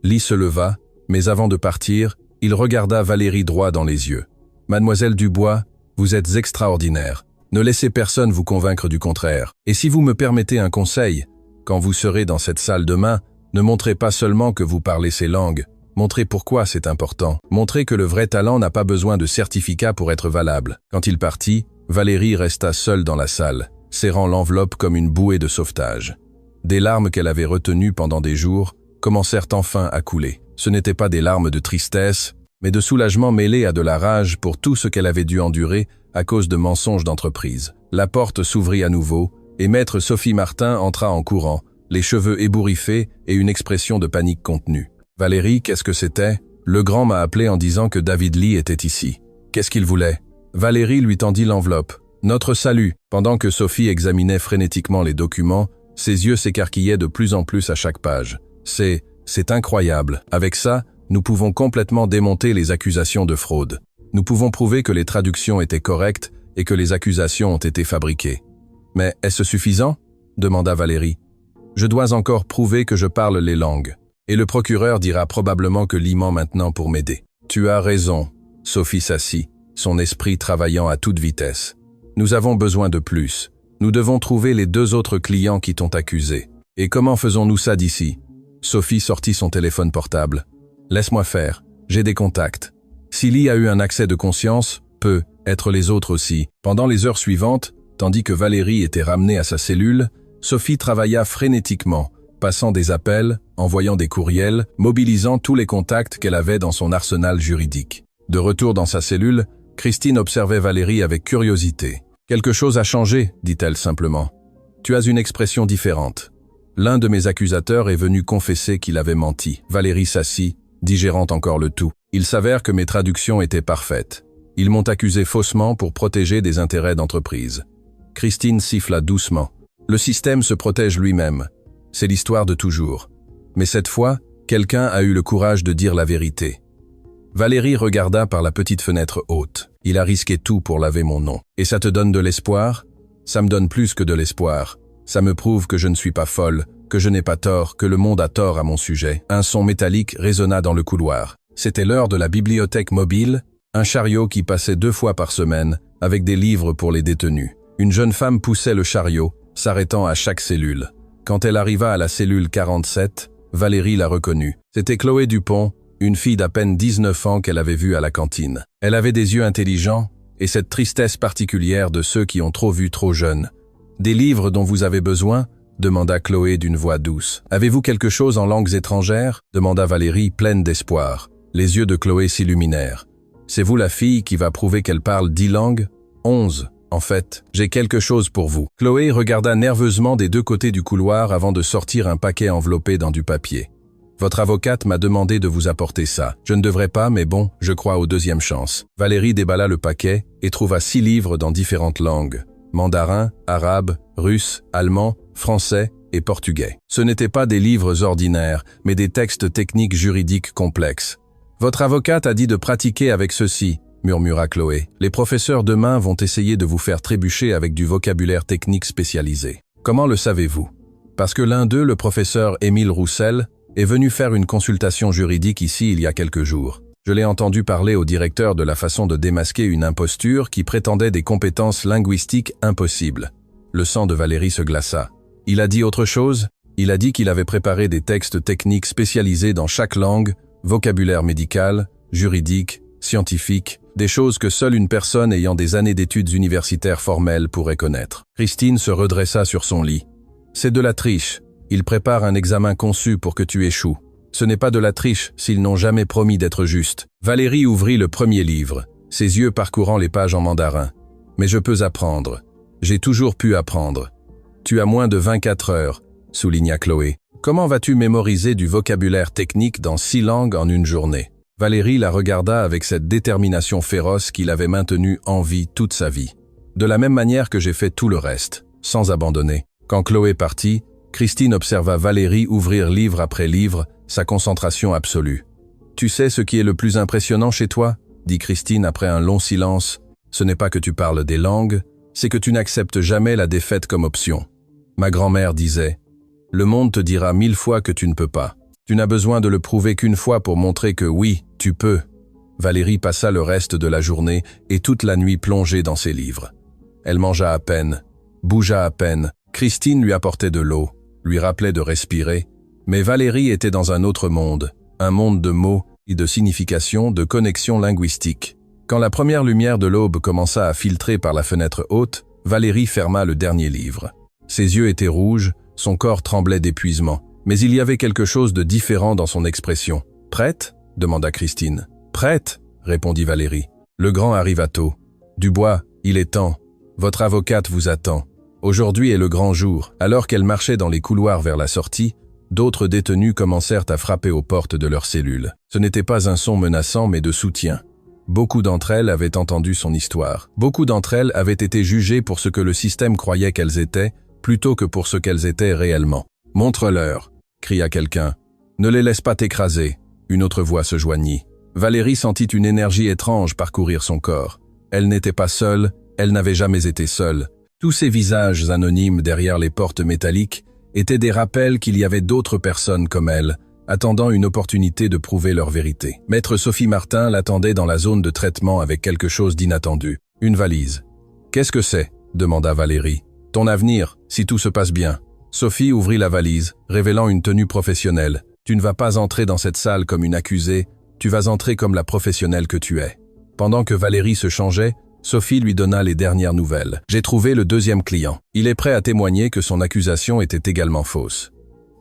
[SPEAKER 1] Lee se leva, mais avant de partir, il regarda Valérie droit dans les yeux. Mademoiselle Dubois, vous êtes extraordinaire. Ne laissez personne vous convaincre du contraire. Et si vous me permettez un conseil, quand vous serez dans cette salle demain, ne montrez pas seulement que vous parlez ces langues. Montrez pourquoi c'est important. Montrez que le vrai talent n'a pas besoin de certificat pour être valable. Quand il partit, Valérie resta seule dans la salle, serrant l'enveloppe comme une bouée de sauvetage. Des larmes qu'elle avait retenues pendant des jours commencèrent enfin à couler. Ce n'étaient pas des larmes de tristesse, mais de soulagement mêlé à de la rage pour tout ce qu'elle avait dû endurer à cause de mensonges d'entreprise. La porte s'ouvrit à nouveau, et maître Sophie Martin entra en courant, les cheveux ébouriffés et une expression de panique contenue. « Valérie, qu'est-ce que c'était ?» Le grand m'a appelé en disant que David Lee était ici. Qu'est-ce qu'il voulait? Valérie lui tendit l'enveloppe. « Notre salut !» Pendant que Sophie examinait frénétiquement les documents, ses yeux s'écarquillaient de plus en plus à chaque page. « C'est incroyable. Avec ça, nous pouvons complètement démonter les accusations de fraude. Nous pouvons prouver que les traductions étaient correctes et que les accusations ont été fabriquées. » « Mais est-ce suffisant ?» demanda Valérie. « Je dois encore prouver que je parle les langues. Et le procureur dira probablement que Lee ment maintenant pour m'aider. »« Tu as raison. » Sophie s'assit, son esprit travaillant à toute vitesse. « Nous avons besoin de plus. Nous devons trouver les 2 autres clients qui t'ont accusé. Et comment faisons-nous ça d'ici ?» Sophie sortit son téléphone portable. « Laisse-moi faire. J'ai des contacts. Si Lee a eu un accès de conscience, peut être les autres aussi. » Pendant les heures suivantes, tandis que Valérie était ramenée à sa cellule, Sophie travailla frénétiquement, passant des appels, envoyant des courriels, mobilisant tous les contacts qu'elle avait dans son arsenal juridique. De retour dans sa cellule, Christine observait Valérie avec curiosité. « Quelque chose a changé, dit-elle simplement. Tu as une expression différente. L'un de mes accusateurs est venu confesser qu'il avait menti. » Valérie s'assit, digérant encore le tout. « Il s'avère que mes traductions étaient parfaites. Ils m'ont accusé faussement pour protéger des intérêts d'entreprise. » Christine siffla doucement. « Le système se protège lui-même. C'est l'histoire de toujours. Mais cette fois, quelqu'un a eu le courage de dire la vérité. » Valérie regarda par la petite fenêtre haute. « Il a risqué tout pour laver mon nom. Et ça te donne de l'espoir? Ça me donne plus que de l'espoir. Ça me prouve que je ne suis pas folle, que je n'ai pas tort, que le monde a tort à mon sujet. » Un son métallique résonna dans le couloir. C'était l'heure de la bibliothèque mobile, un chariot qui passait 2 fois par semaine, avec des livres pour les détenus. Une jeune femme poussait le chariot, s'arrêtant à chaque cellule. Quand elle arriva à la cellule 47, Valérie la reconnut. C'était Chloé Dupont, une fille d'à peine 19 ans qu'elle avait vue à la cantine. Elle avait des yeux intelligents et cette tristesse particulière de ceux qui ont trop vu trop jeune. « Des livres dont vous avez besoin ?» demanda Chloé d'une voix douce. « Avez-vous quelque chose en langues étrangères ?» demanda Valérie, pleine d'espoir. Les yeux de Chloé s'illuminèrent. « C'est vous la fille qui va prouver qu'elle parle 10 langues ?»« 11. En fait, j'ai quelque chose pour vous. » Chloé regarda nerveusement des deux côtés du couloir avant de sortir un paquet enveloppé dans du papier. « Votre avocate m'a demandé de vous apporter ça. Je ne devrais pas, mais bon, je crois aux deuxièmes chances. » Valérie déballa le paquet et trouva 6 livres dans différentes langues. Mandarin, arabe, russe, allemand, français et portugais. Ce n'étaient pas des livres ordinaires, mais des textes techniques juridiques complexes. « Votre avocate a dit de pratiquer avec ceci, » murmura Chloé. « Les professeurs demain vont essayer de vous faire trébucher avec du vocabulaire technique spécialisé. Comment le savez-vous? Parce que l'un d'eux, le professeur Émile Roussel, est venu faire une consultation juridique ici il y a quelques jours. Je l'ai entendu parler au directeur de la façon de démasquer une imposture qui prétendait des compétences linguistiques impossibles. » Le sang de Valérie se glaça. « Il a dit autre chose? Il a dit qu'il avait préparé des textes techniques spécialisés dans chaque langue, vocabulaire médical, juridique, scientifique, des choses que seule une personne ayant des années d'études universitaires formelles pourrait connaître. » Christine se redressa sur son lit. « C'est de la triche. Il prépare un examen conçu pour que tu échoues. Ce n'est pas de la triche s'ils n'ont jamais promis d'être justes. » Valérie ouvrit le premier livre, ses yeux parcourant les pages en mandarin. « Mais je peux apprendre. J'ai toujours pu apprendre. »« Tu as moins de 24 heures, » souligna Chloé. « Comment vas-tu mémoriser du vocabulaire technique dans 6 langues en une journée ?» Valérie la regarda avec cette détermination féroce qui l'avait maintenue en vie toute sa vie. « De la même manière que j'ai fait tout le reste, sans abandonner. » Quand Chloé partit, Christine observa Valérie ouvrir livre après livre, sa concentration absolue. « Tu sais ce qui est le plus impressionnant chez toi ?» dit Christine après un long silence. « Ce n'est pas que tu parles des langues, c'est que tu n'acceptes jamais la défaite comme option. Ma grand-mère disait, « Le monde te dira 1000 fois que tu ne peux pas. Tu n'as besoin de le prouver qu'une fois pour montrer que oui, tu peux. » Valérie passa le reste de la journée et toute la nuit plongée dans ses livres. Elle mangea à peine, bougea à peine. Christine lui apportait de l'eau, lui rappelait de respirer, mais Valérie était dans un autre monde, un monde de mots et de significations, de connexions linguistiques. Quand la première lumière de l'aube commença à filtrer par la fenêtre haute, Valérie ferma le dernier livre. Ses yeux étaient rouges, son corps tremblait d'épuisement, mais il y avait quelque chose de différent dans son expression. « Prête ?» demanda Christine. « Prête ?» répondit Valérie. Le grand arriva tôt. « Dubois, il est temps. Votre avocate vous attend. Aujourd'hui est le grand jour. » Alors qu'elle marchait dans les couloirs vers la sortie, d'autres détenus commencèrent à frapper aux portes de leurs cellules. Ce n'était pas un son menaçant mais de soutien. Beaucoup d'entre elles avaient entendu son histoire. Beaucoup d'entre elles avaient été jugées pour ce que le système croyait qu'elles étaient, plutôt que pour ce qu'elles étaient réellement. « Montre-leur !» cria quelqu'un. « Ne les laisse pas t'écraser !» Une autre voix se joignit. Valérie sentit une énergie étrange parcourir son corps. Elle n'était pas seule, elle n'avait jamais été seule. Tous ces visages anonymes derrière les portes métalliques étaient des rappels qu'il y avait d'autres personnes comme elle, attendant une opportunité de prouver leur vérité. Maître Sophie Martin l'attendait dans la zone de traitement avec quelque chose d'inattendu. Une valise. « Qu'est-ce que c'est ?» demanda Valérie. « Ton avenir, si tout se passe bien. » Sophie ouvrit la valise, révélant une tenue professionnelle. « Tu ne vas pas entrer dans cette salle comme une accusée, tu vas entrer comme la professionnelle que tu es. » Pendant que Valérie se changeait, Sophie lui donna les dernières nouvelles. « J'ai trouvé le 2e client. Il est prêt à témoigner que son accusation était également fausse.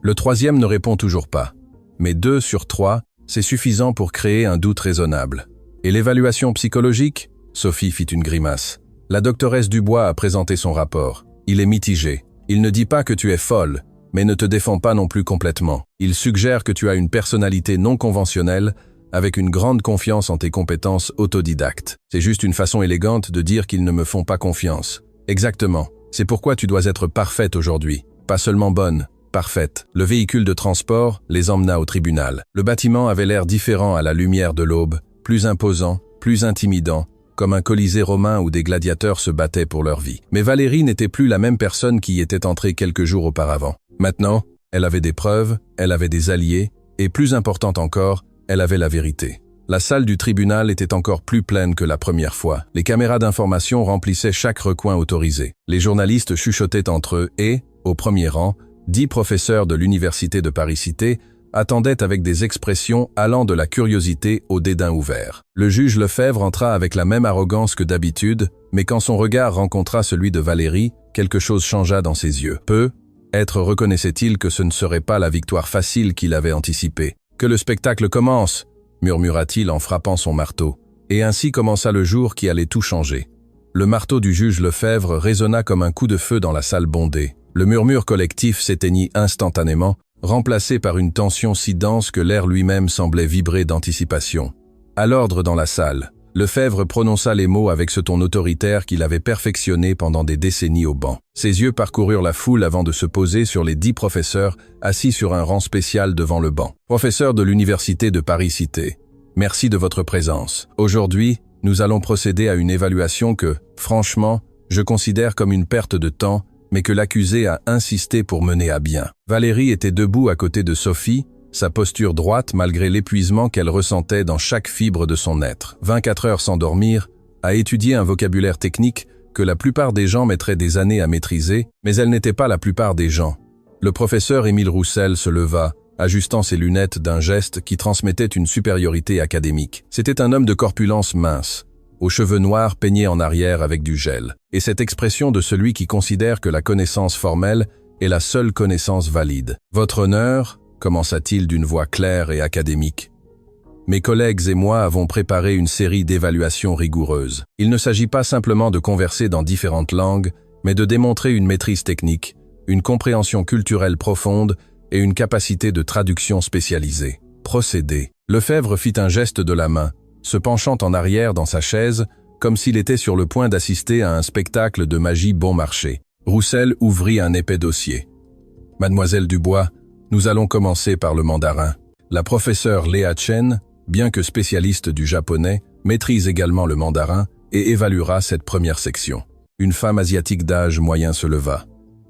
[SPEAKER 1] Le 3e ne répond toujours pas. Mais 2 sur 3, c'est suffisant pour créer un doute raisonnable. Et l'évaluation psychologique ?» Sophie fit une grimace. La doctoresse Dubois a présenté son rapport. Il est mitigé. Il ne dit pas que tu es folle, mais ne te défend pas non plus complètement. Il suggère que tu as une personnalité non conventionnelle, avec une grande confiance en tes compétences autodidactes. C'est juste une façon élégante de dire qu'ils ne me font pas confiance. Exactement. C'est pourquoi tu dois être parfaite aujourd'hui. Pas seulement bonne, parfaite. Le véhicule de transport les emmena au tribunal. Le bâtiment avait l'air différent à la lumière de l'aube, plus imposant, plus intimidant, comme un colisée romain où des gladiateurs se battaient pour leur vie. Mais Valérie n'était plus la même personne qui y était entrée quelques jours auparavant. Maintenant, elle avait des preuves, elle avait des alliés, et plus important encore, elle avait la vérité. La salle du tribunal était encore plus pleine que la première fois. Les caméras d'information remplissaient chaque recoin autorisé. Les journalistes chuchotaient entre eux et, au premier rang, 10 professeurs de l'université de Paris-Cité attendait avec des expressions allant de la curiosité au dédain ouvert. Le juge Lefebvre entra avec la même arrogance que d'habitude, mais quand son regard rencontra celui de Valérie, quelque chose changea dans ses yeux. Être reconnaissait-il que ce ne serait pas la victoire facile qu'il avait anticipée. « Que le spectacle commence !» murmura-t-il en frappant son marteau. Et ainsi commença le jour qui allait tout changer. Le marteau du juge Lefebvre résonna comme un coup de feu dans la salle bondée. Le murmure collectif s'éteignit instantanément, remplacé par une tension si dense que l'air lui-même semblait vibrer d'anticipation. À l'ordre dans la salle, Lefebvre prononça les mots avec ce ton autoritaire qu'il avait perfectionné pendant des décennies au banc. Ses yeux parcoururent la foule avant de se poser sur les 10 professeurs assis sur un rang spécial devant le banc. Professeurs de l'Université de Paris-Cité, merci de votre présence. Aujourd'hui, nous allons procéder à une évaluation que, franchement, je considère comme une perte de temps, mais que l'accusé a insisté pour mener à bien. Valérie était debout à côté de Sophie, sa posture droite malgré l'épuisement qu'elle ressentait dans chaque fibre de son être. 24 heures sans dormir, à étudier un vocabulaire technique que la plupart des gens mettraient des années à maîtriser, mais elle n'était pas la plupart des gens. Le professeur Émile Roussel se leva, ajustant ses lunettes d'un geste qui transmettait une supériorité académique. C'était un homme de corpulence mince, aux cheveux noirs peignés en arrière avec du gel, et cette expression de celui qui considère que la connaissance formelle est la seule connaissance valide. « Votre honneur », commença-t-il d'une voix claire et académique. « Mes collègues et moi avons préparé une série d'évaluations rigoureuses. Il ne s'agit pas simplement de converser dans différentes langues, mais de démontrer une maîtrise technique, une compréhension culturelle profonde et une capacité de traduction spécialisée. Procédez. » Lefebvre fit un geste de la main, se penchant en arrière dans sa chaise, comme s'il était sur le point d'assister à un spectacle de magie bon marché. Roussel ouvrit un épais dossier. « Mademoiselle Dubois, nous allons commencer par le mandarin. La professeure Léa Chen, bien que spécialiste du japonais, maîtrise également le mandarin et évaluera cette première section. » Une femme asiatique d'âge moyen se leva.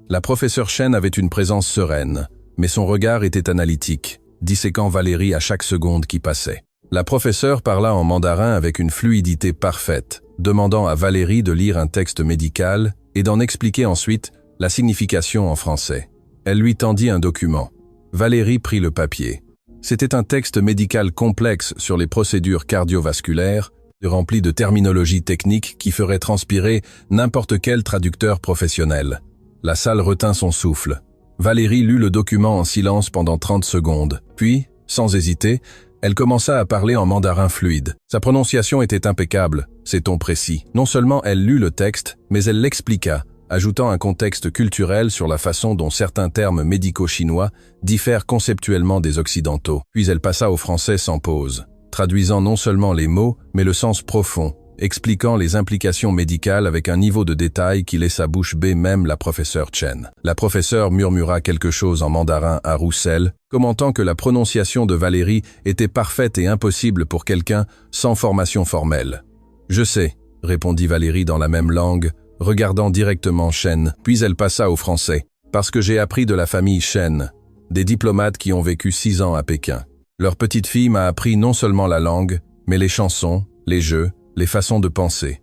[SPEAKER 1] La professeure Chen avait une présence sereine, mais son regard était analytique, disséquant Valérie à chaque seconde qui passait. La professeure parla en mandarin avec une fluidité parfaite, demandant à Valérie de lire un texte médical et d'en expliquer ensuite la signification en français. Elle lui tendit un document. Valérie prit le papier. C'était un texte médical complexe sur les procédures cardiovasculaires, rempli de terminologie technique qui ferait transpirer n'importe quel traducteur professionnel. La salle retint son souffle. Valérie lut le document en silence pendant 30 secondes, puis, sans hésiter, elle commença à parler en mandarin fluide. Sa prononciation était impeccable, ses tons précis. Non seulement elle lut le texte, mais elle l'expliqua, ajoutant un contexte culturel sur la façon dont certains termes médico-chinois diffèrent conceptuellement des occidentaux. Puis elle passa au français sans pause, traduisant non seulement les mots, mais le sens profond, expliquant les implications médicales avec un niveau de détail qui laissa bouche bée même la professeure Chen. La professeure murmura quelque chose en mandarin à Roussel, commentant que la prononciation de Valérie était parfaite et impossible pour quelqu'un sans formation formelle. « Je sais », répondit Valérie dans la même langue, regardant directement Chen, puis elle passa au français. « Parce que j'ai appris de la famille Chen, des diplomates qui ont vécu 6 ans à Pékin. Leur petite fille m'a appris non seulement la langue, mais les chansons, les jeux, les façons de penser.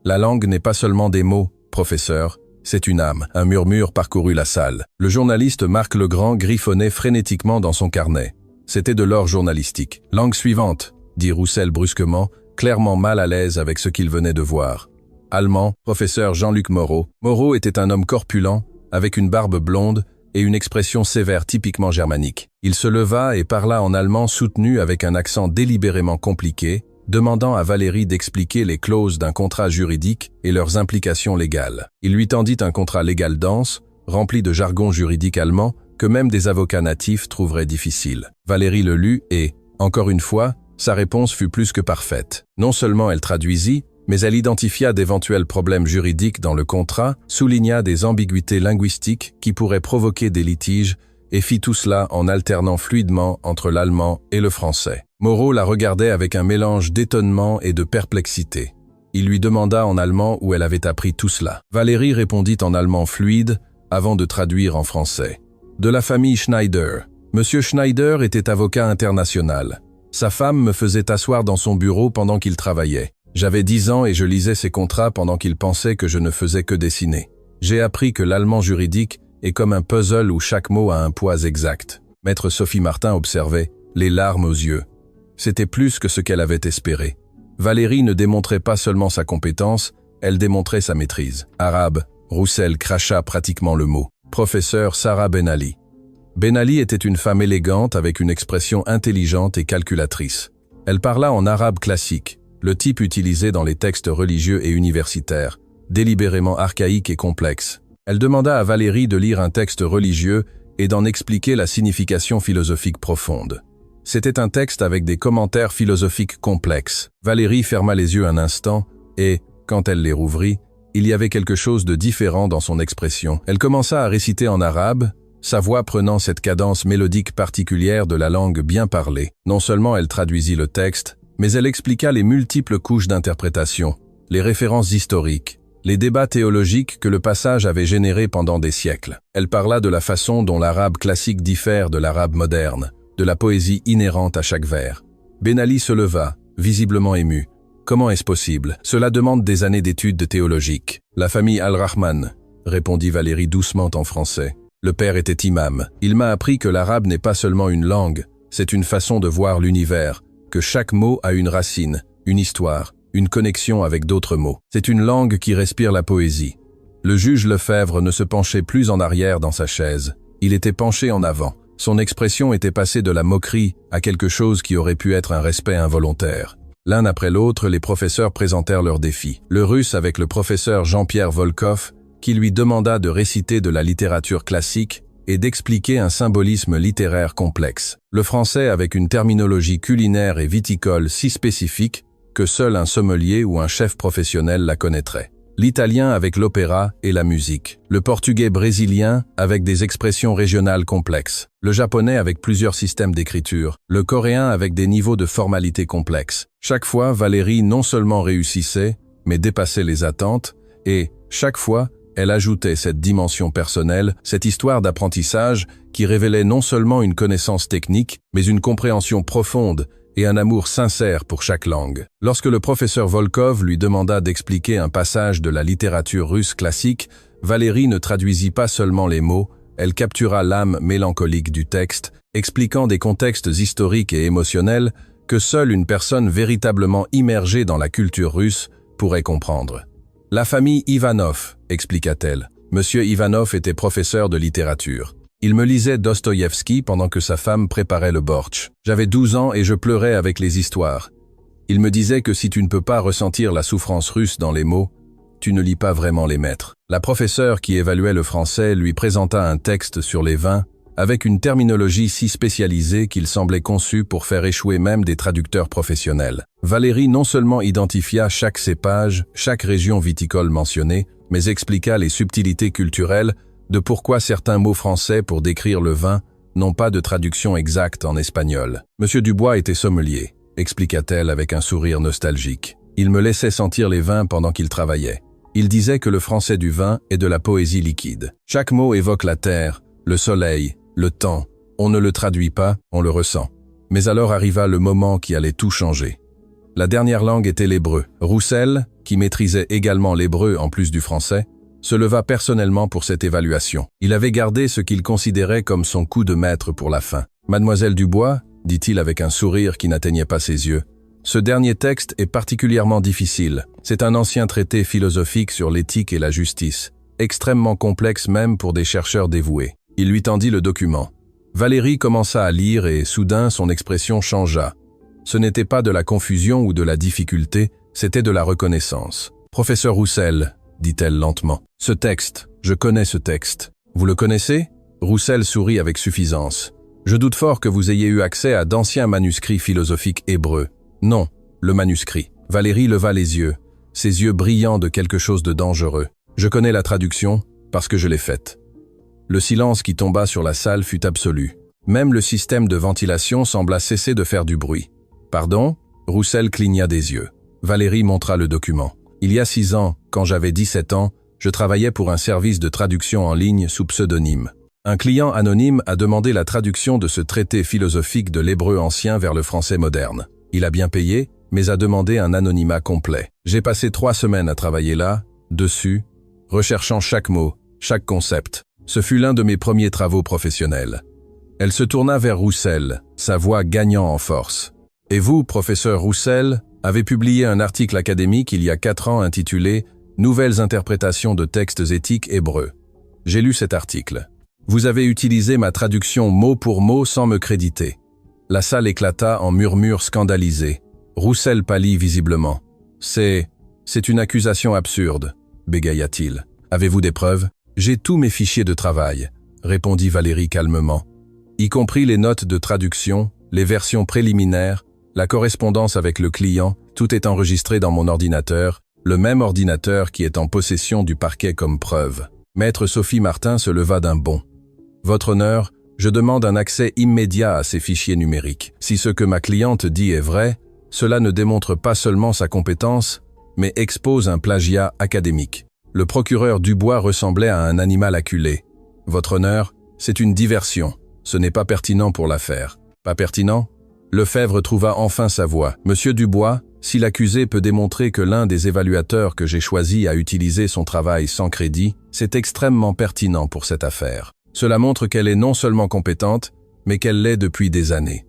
[SPEAKER 1] La langue n'est pas seulement des mots, professeur, c'est une âme. » Un murmure parcourut la salle. Le journaliste Marc Legrand griffonnait frénétiquement dans son carnet. C'était de l'or journalistique. « Langue suivante », dit Roussel brusquement, clairement mal à l'aise avec ce qu'il venait de voir. Allemand, professeur Jean-Luc Moreau. Moreau était un homme corpulent, avec une barbe blonde et une expression sévère typiquement germanique. Il se leva et parla en allemand soutenu avec un accent délibérément compliqué, demandant à Valérie d'expliquer les clauses d'un contrat juridique et leurs implications légales. Il lui tendit un contrat légal dense, rempli de jargon juridique allemand, que même des avocats natifs trouveraient difficile. Valérie le lut et, encore une fois, sa réponse fut plus que parfaite. Non seulement elle traduisit, mais elle identifia d'éventuels problèmes juridiques dans le contrat, souligna des ambiguïtés linguistiques qui pourraient provoquer des litiges et fit tout cela en alternant fluidement entre l'allemand et le français. Moreau la regardait avec un mélange d'étonnement et de perplexité. Il lui demanda en allemand où elle avait appris tout cela. Valérie répondit en allemand fluide avant de traduire en français. « De la famille Schneider. Monsieur Schneider était avocat international. Sa femme me faisait asseoir dans son bureau pendant qu'il travaillait. J'avais 10 ans et je lisais ses contrats pendant qu'il pensait que je ne faisais que dessiner. J'ai appris que l'allemand juridique est comme un puzzle où chaque mot a un poids exact. Maître Sophie Martin observait, les larmes aux yeux. C'était plus que ce qu'elle avait espéré. Valérie ne démontrait pas seulement sa compétence, elle démontrait sa maîtrise. Arabe, Roussel cracha pratiquement le mot. Professeur Sarah Ben Ali. Ben Ali était une femme élégante avec une expression intelligente et calculatrice. Elle parla en arabe classique, le type utilisé dans les textes religieux et universitaires, délibérément archaïque et complexe. Elle demanda à Valérie de lire un texte religieux et d'en expliquer la signification philosophique profonde. C'était un texte avec des commentaires philosophiques complexes. Valérie ferma les yeux un instant et, quand elle les rouvrit, il y avait quelque chose de différent dans son expression. Elle commença à réciter en arabe, sa voix prenant cette cadence mélodique particulière de la langue bien parlée. Non seulement elle traduisit le texte, mais elle expliqua les multiples couches d'interprétation, les références historiques, les débats théologiques que le passage avait générés pendant des siècles. Elle parla de la façon dont l'arabe classique diffère de l'arabe moderne, de la poésie inhérente à chaque vers. Ben Ali se leva, visiblement ému. Comment est-ce possible? Cela demande des années d'études théologiques. La famille Al-Rahman, répondit Valérie doucement en français. Le père était imam. Il m'a appris que l'arabe n'est pas seulement une langue, c'est une façon de voir l'univers, que chaque mot a une racine, une histoire, une connexion avec d'autres mots. C'est une langue qui respire la poésie. Le juge Lefebvre ne se penchait plus en arrière dans sa chaise. Il était penché en avant. Son expression était passée de la moquerie à quelque chose qui aurait pu être un respect involontaire. L'un après l'autre, les professeurs présentèrent leurs défis. Le russe avec le professeur Jean-Pierre Volkov, qui lui demanda de réciter de la littérature classique et d'expliquer un symbolisme littéraire complexe. Le français avec une terminologie culinaire et viticole si spécifique que seul un sommelier ou un chef professionnel la connaîtrait. L'italien avec l'opéra et la musique. Le portugais brésilien avec des expressions régionales complexes. Le japonais avec plusieurs systèmes d'écriture. Le coréen avec des niveaux de formalité complexes. Chaque fois, Valérie non seulement réussissait, mais dépassait les attentes, et, chaque fois, elle ajoutait cette dimension personnelle, cette histoire d'apprentissage qui révélait non seulement une connaissance technique, mais une compréhension profonde et un amour sincère pour chaque langue. Lorsque le professeur Volkov lui demanda d'expliquer un passage de la littérature russe classique, Valérie ne traduisit pas seulement les mots, elle captura l'âme mélancolique du texte, expliquant des contextes historiques et émotionnels que seule une personne véritablement immergée dans la culture russe pourrait comprendre. La famille Ivanov, expliqua-t-elle. Monsieur Ivanov était professeur de littérature. Il me lisait Dostoïevski pendant que sa femme préparait le bortsch. J'avais 12 ans et je pleurais avec les histoires. Il me disait que si tu ne peux pas ressentir la souffrance russe dans les mots, tu ne lis pas vraiment les maîtres. La professeure qui évaluait le français lui présenta un texte sur les vins avec une terminologie si spécialisée qu'il semblait conçu pour faire échouer même des traducteurs professionnels. Valérie non seulement identifia chaque cépage, chaque région viticole mentionnée, mais expliqua les subtilités culturelles de pourquoi certains mots français pour décrire le vin n'ont pas de traduction exacte en espagnol. Monsieur Dubois était sommelier, expliqua-t-elle avec un sourire nostalgique. Il me laissait sentir les vins pendant qu'il travaillait. Il disait que le français du vin est de la poésie liquide. Chaque mot évoque la terre, le soleil, le temps. On ne le traduit pas, on le ressent. Mais alors arriva le moment qui allait tout changer. La dernière langue était l'hébreu. Roussel, qui maîtrisait également l'hébreu en plus du français, se leva personnellement pour cette évaluation. Il avait gardé ce qu'il considérait comme son coup de maître pour la fin. « Mademoiselle Dubois, dit-il avec un sourire qui n'atteignait pas ses yeux, ce dernier texte est particulièrement difficile. C'est un ancien traité philosophique sur l'éthique et la justice, extrêmement complexe même pour des chercheurs dévoués. » Il lui tendit le document. Valérie commença à lire et soudain son expression changea. Ce n'était pas de la confusion ou de la difficulté, c'était de la reconnaissance. « Professeur Roussel, dit-elle lentement. Ce texte, je connais ce texte. Vous le connaissez? Roussel sourit avec suffisance. Je doute fort que vous ayez eu accès à d'anciens manuscrits philosophiques hébreux. Non, le manuscrit. Valérie leva les yeux, ses yeux brillants de quelque chose de dangereux. Je connais la traduction parce que je l'ai faite. Le silence qui tomba sur la salle fut absolu. Même le système de ventilation sembla cesser de faire du bruit. Pardon? Roussel cligna des yeux. Valérie montra le document. Il y a 6 ans, quand j'avais 17 ans, je travaillais pour un service de traduction en ligne sous pseudonyme. Un client anonyme a demandé la traduction de ce traité philosophique de l'hébreu ancien vers le français moderne. Il a bien payé, mais a demandé un anonymat complet. J'ai passé 3 semaines à travailler là, dessus, recherchant chaque mot, chaque concept. Ce fut l'un de mes premiers travaux professionnels. Elle se tourna vers Roussel, sa voix gagnant en force. « Et vous, professeur Roussel, avez publié un article académique il y a 4 ans intitulé « Nouvelles interprétations de textes éthiques hébreux ». J'ai lu cet article. Vous avez utilisé ma traduction mot pour mot sans me créditer. La salle éclata en murmures scandalisés. Roussel pâlit visiblement. « C'est une accusation absurde », bégaya-t-il. « Avez-vous des preuves ?»« J'ai tous mes fichiers de travail », répondit Valérie calmement. « Y compris les notes de traduction, les versions préliminaires, la correspondance avec le client, tout est enregistré dans mon ordinateur, le même ordinateur qui est en possession du parquet comme preuve. » Maître Sophie Martin se leva d'un bond. « Votre honneur, je demande un accès immédiat à ces fichiers numériques. Si ce que ma cliente dit est vrai, cela ne démontre pas seulement sa compétence, mais expose un plagiat académique. » Le procureur Dubois ressemblait à un animal acculé. « Votre honneur, c'est une diversion. Ce n'est pas pertinent pour l'affaire. » « Pas pertinent ?» Lefebvre trouva enfin sa voix. « Monsieur Dubois, si l'accusé peut démontrer que l'un des évaluateurs que j'ai choisi a utilisé son travail sans crédit, c'est extrêmement pertinent pour cette affaire. Cela montre qu'elle est non seulement compétente, mais qu'elle l'est depuis des années. »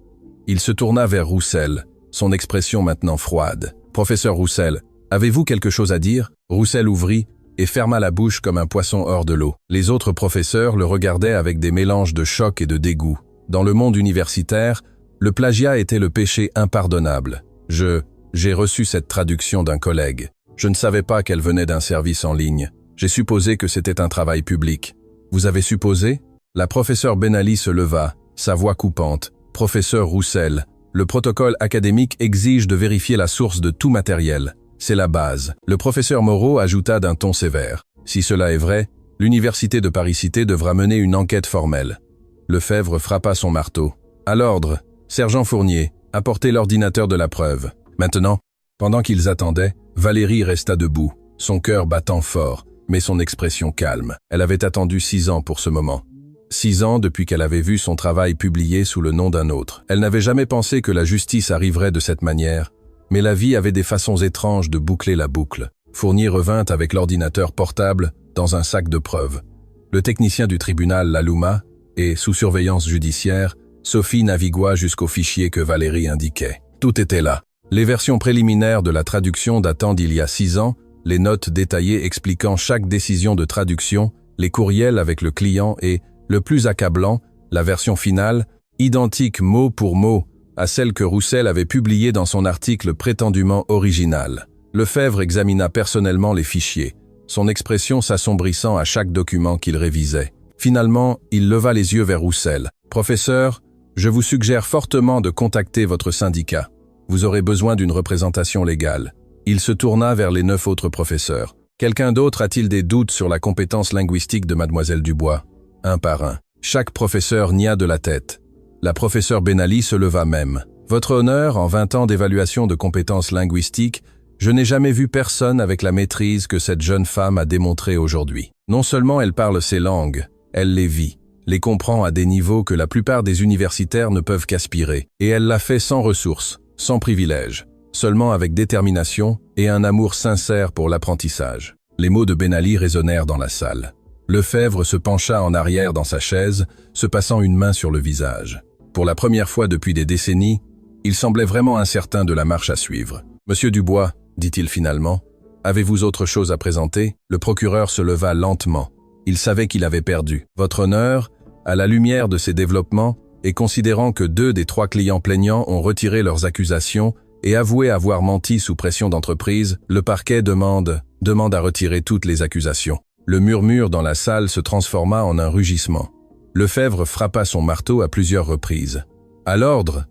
[SPEAKER 1] Il se tourna vers Roussel, son expression maintenant froide. « Professeur Roussel, avez-vous quelque chose à dire ?» Roussel ouvrit et ferma la bouche comme un poisson hors de l'eau. Les autres professeurs le regardaient avec des mélanges de choc et de dégoût. Dans le monde universitaire, le plagiat était le péché impardonnable. J'ai reçu cette traduction d'un collègue. Je ne savais pas qu'elle venait d'un service en ligne. J'ai supposé que c'était un travail public. Vous avez supposé? La professeure Ben Ali se leva, sa voix coupante. Professeur Roussel, le protocole académique exige de vérifier la source de tout matériel. C'est la base. Le professeur Moreau ajouta d'un ton sévère. Si cela est vrai, l'université de Paris-Cité devra mener une enquête formelle. Lefebvre frappa son marteau. À l'ordre, sergent Fournier, apportez l'ordinateur de la preuve. Maintenant, pendant qu'ils attendaient, Valérie resta debout, son cœur battant fort, mais son expression calme. Elle avait attendu 6 ans pour ce moment. 6 ans depuis qu'elle avait vu son travail publié sous le nom d'un autre. Elle n'avait jamais pensé que la justice arriverait de cette manière, mais la vie avait des façons étranges de boucler la boucle. Fournier revint avec l'ordinateur portable dans un sac de preuves. Le technicien du tribunal l'alluma et, sous surveillance judiciaire, Sophie navigua jusqu'au fichier que Valérie indiquait. Tout était là. Les versions préliminaires de la traduction datant d'il y a 6 ans, les notes détaillées expliquant chaque décision de traduction, les courriels avec le client et, le plus accablant, la version finale, identique mot pour mot à celle que Roussel avait publiée dans son article prétendument original. Lefebvre examina personnellement les fichiers, son expression s'assombrissant à chaque document qu'il révisait. Finalement, il leva les yeux vers Roussel. « Professeur, je vous suggère fortement de contacter votre syndicat. Vous aurez besoin d'une représentation légale. » Il se tourna vers les 9 autres professeurs. « Quelqu'un d'autre a-t-il des doutes sur la compétence linguistique de mademoiselle Dubois ?» Un par un. Chaque professeur nia de la tête. La professeure Ben Ali se leva même. « Votre honneur, en 20 ans d'évaluation de compétences linguistiques, je n'ai jamais vu personne avec la maîtrise que cette jeune femme a démontrée aujourd'hui. Non seulement elle parle ces langues, elle les vit, les comprend à des niveaux que la plupart des universitaires ne peuvent qu'aspirer, et elle l'a fait sans ressources, sans privilèges, seulement avec détermination et un amour sincère pour l'apprentissage. » Les mots de Ben Ali résonnèrent dans la salle. Lefebvre se pencha en arrière dans sa chaise, se passant une main sur le visage. Pour la première fois depuis des décennies, il semblait vraiment incertain de la marche à suivre. « Monsieur Dubois, dit-il finalement, avez-vous autre chose à présenter ?» Le procureur se leva lentement. Il savait qu'il avait perdu. « Votre honneur, à la lumière de ces développements, et considérant que 2 des 3 clients plaignants ont retiré leurs accusations et avoué avoir menti sous pression d'entreprise, le parquet demande à retirer toutes les accusations. » Le murmure dans la salle se transforma en un rugissement. Lefebvre frappa son marteau à plusieurs reprises. « À l'ordre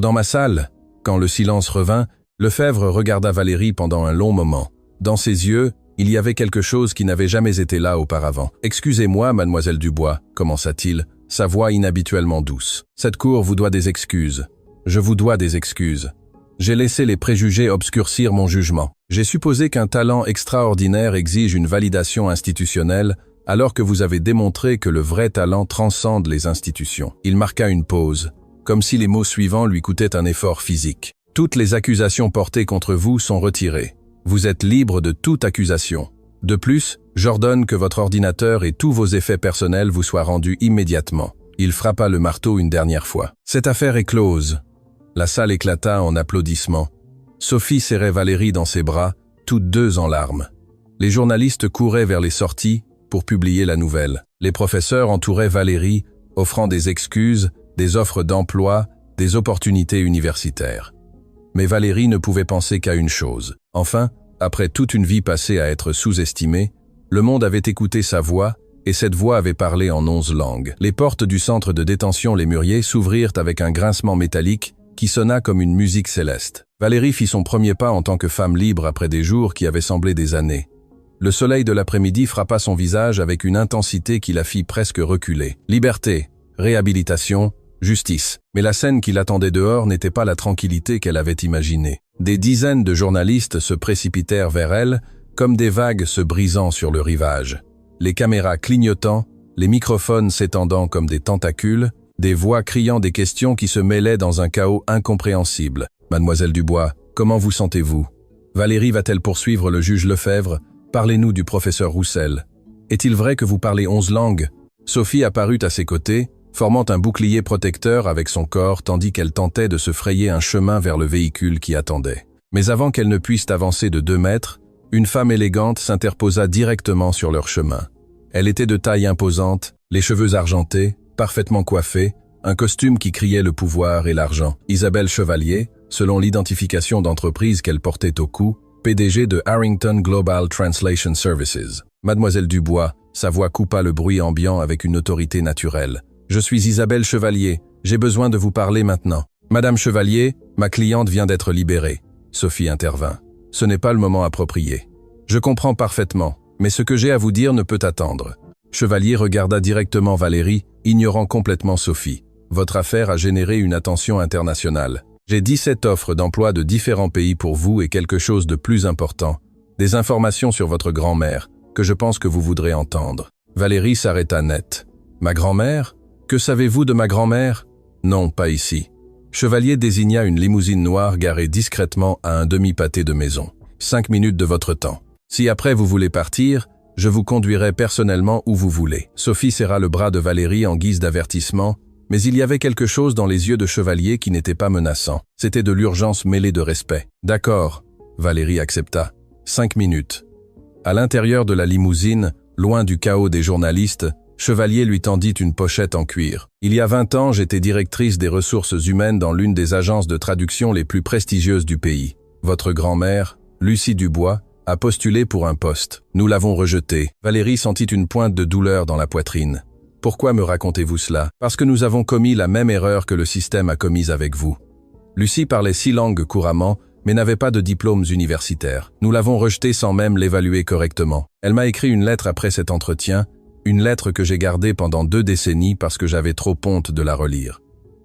[SPEAKER 1] dans ma salle !» Quand le silence revint, Lefebvre regarda Valérie pendant un long moment. Dans ses yeux, il y avait quelque chose qui n'avait jamais été là auparavant. « Excusez-moi, mademoiselle Dubois, commença-t-il, sa voix inhabituellement douce. Cette cour vous doit des excuses. Je vous dois des excuses. J'ai laissé les préjugés obscurcir mon jugement. J'ai supposé qu'un talent extraordinaire exige une validation institutionnelle, alors que vous avez démontré que le vrai talent transcende les institutions. » Il marqua une pause, comme si les mots suivants lui coûtaient un effort physique. « Toutes les accusations portées contre vous sont retirées. Vous êtes libre de toute accusation. De plus, j'ordonne que votre ordinateur et tous vos effets personnels vous soient rendus immédiatement. » Il frappa le marteau une dernière fois. « Cette affaire est close. » La salle éclata en applaudissements. Sophie serrait Valérie dans ses bras, toutes deux en larmes. Les journalistes couraient vers les sorties pour publier la nouvelle. Les professeurs entouraient Valérie, offrant des excuses, des offres d'emploi, des opportunités universitaires. Mais Valérie ne pouvait penser qu'à une chose. Enfin, après toute une vie passée à être sous-estimée, le monde avait écouté sa voix, et cette voix avait parlé en 11 langues. Les portes du centre de détention Les Mûriers s'ouvrirent avec un grincement métallique qui sonna comme une musique céleste. Valérie fit son premier pas en tant que femme libre après des jours qui avaient semblé des années. Le soleil de l'après-midi frappa son visage avec une intensité qui la fit presque reculer. Liberté, réhabilitation, justice. Mais la scène qui l'attendait dehors n'était pas la tranquillité qu'elle avait imaginée. Des dizaines de journalistes se précipitèrent vers elle, comme des vagues se brisant sur le rivage. Les caméras clignotant, les microphones s'étendant comme des tentacules, des voix criant des questions qui se mêlaient dans un chaos incompréhensible. « Mademoiselle Dubois, comment vous sentez-vous? Valérie va-t-elle poursuivre le juge Lefebvre? Parlez-nous du professeur Roussel. Est-il vrai que vous parlez 11 langues ?» Sophie apparut à ses côtés, formant un bouclier protecteur avec son corps tandis qu'elle tentait de se frayer un chemin vers le véhicule qui attendait. Mais avant qu'elle ne puisse avancer de 2 mètres, une femme élégante s'interposa directement sur leur chemin. Elle était de taille imposante, les cheveux argentés, parfaitement coiffés, un costume qui criait le pouvoir et l'argent. Isabelle Chevalier, selon l'identification d'entreprise qu'elle portait au cou, PDG de Harrington Global Translation Services. Mademoiselle Dubois, sa voix coupa le bruit ambiant avec une autorité naturelle. « Je suis Isabelle Chevalier, j'ai besoin de vous parler maintenant. »« Madame Chevalier, ma cliente vient d'être libérée. » Sophie intervint. « Ce n'est pas le moment approprié. Je comprends parfaitement, mais ce que j'ai à vous dire ne peut attendre. » Chevalier regarda directement Valérie, ignorant complètement Sophie. « Votre affaire a généré une attention internationale. J'ai 17 offres d'emploi de différents pays pour vous et quelque chose de plus important. Des informations sur votre grand-mère, que je pense que vous voudrez entendre. » Valérie s'arrêta net. « Ma grand-mère? Que savez-vous de ma grand-mère? » « Non, pas ici. » Chevalier désigna une limousine noire garée discrètement à un demi-pâté de maison. « 5 minutes de votre temps. Si après vous voulez partir, je vous conduirai personnellement où vous voulez. » Sophie serra le bras de Valérie en guise d'avertissement, mais il y avait quelque chose dans les yeux de Chevalier qui n'était pas menaçant. C'était de l'urgence mêlée de respect. « D'accord. » Valérie accepta. 5 minutes. À l'intérieur de la limousine, loin du chaos des journalistes, Chevalier lui tendit une pochette en cuir. « Il y a 20 ans, j'étais directrice des ressources humaines dans l'une des agences de traduction les plus prestigieuses du pays. Votre grand-mère, Lucie Dubois, a postulé pour un poste. Nous l'avons rejeté. » Valérie sentit une pointe de douleur dans la poitrine. « Pourquoi me racontez-vous cela? » « Parce que nous avons commis la même erreur que le système a commise avec vous. » Lucie parlait 6 langues couramment, mais n'avait pas de diplômes universitaires. Nous l'avons rejetée sans même l'évaluer correctement. Elle m'a écrit une lettre après cet entretien, une lettre que j'ai gardée pendant 2 décennies parce que j'avais trop honte de la relire.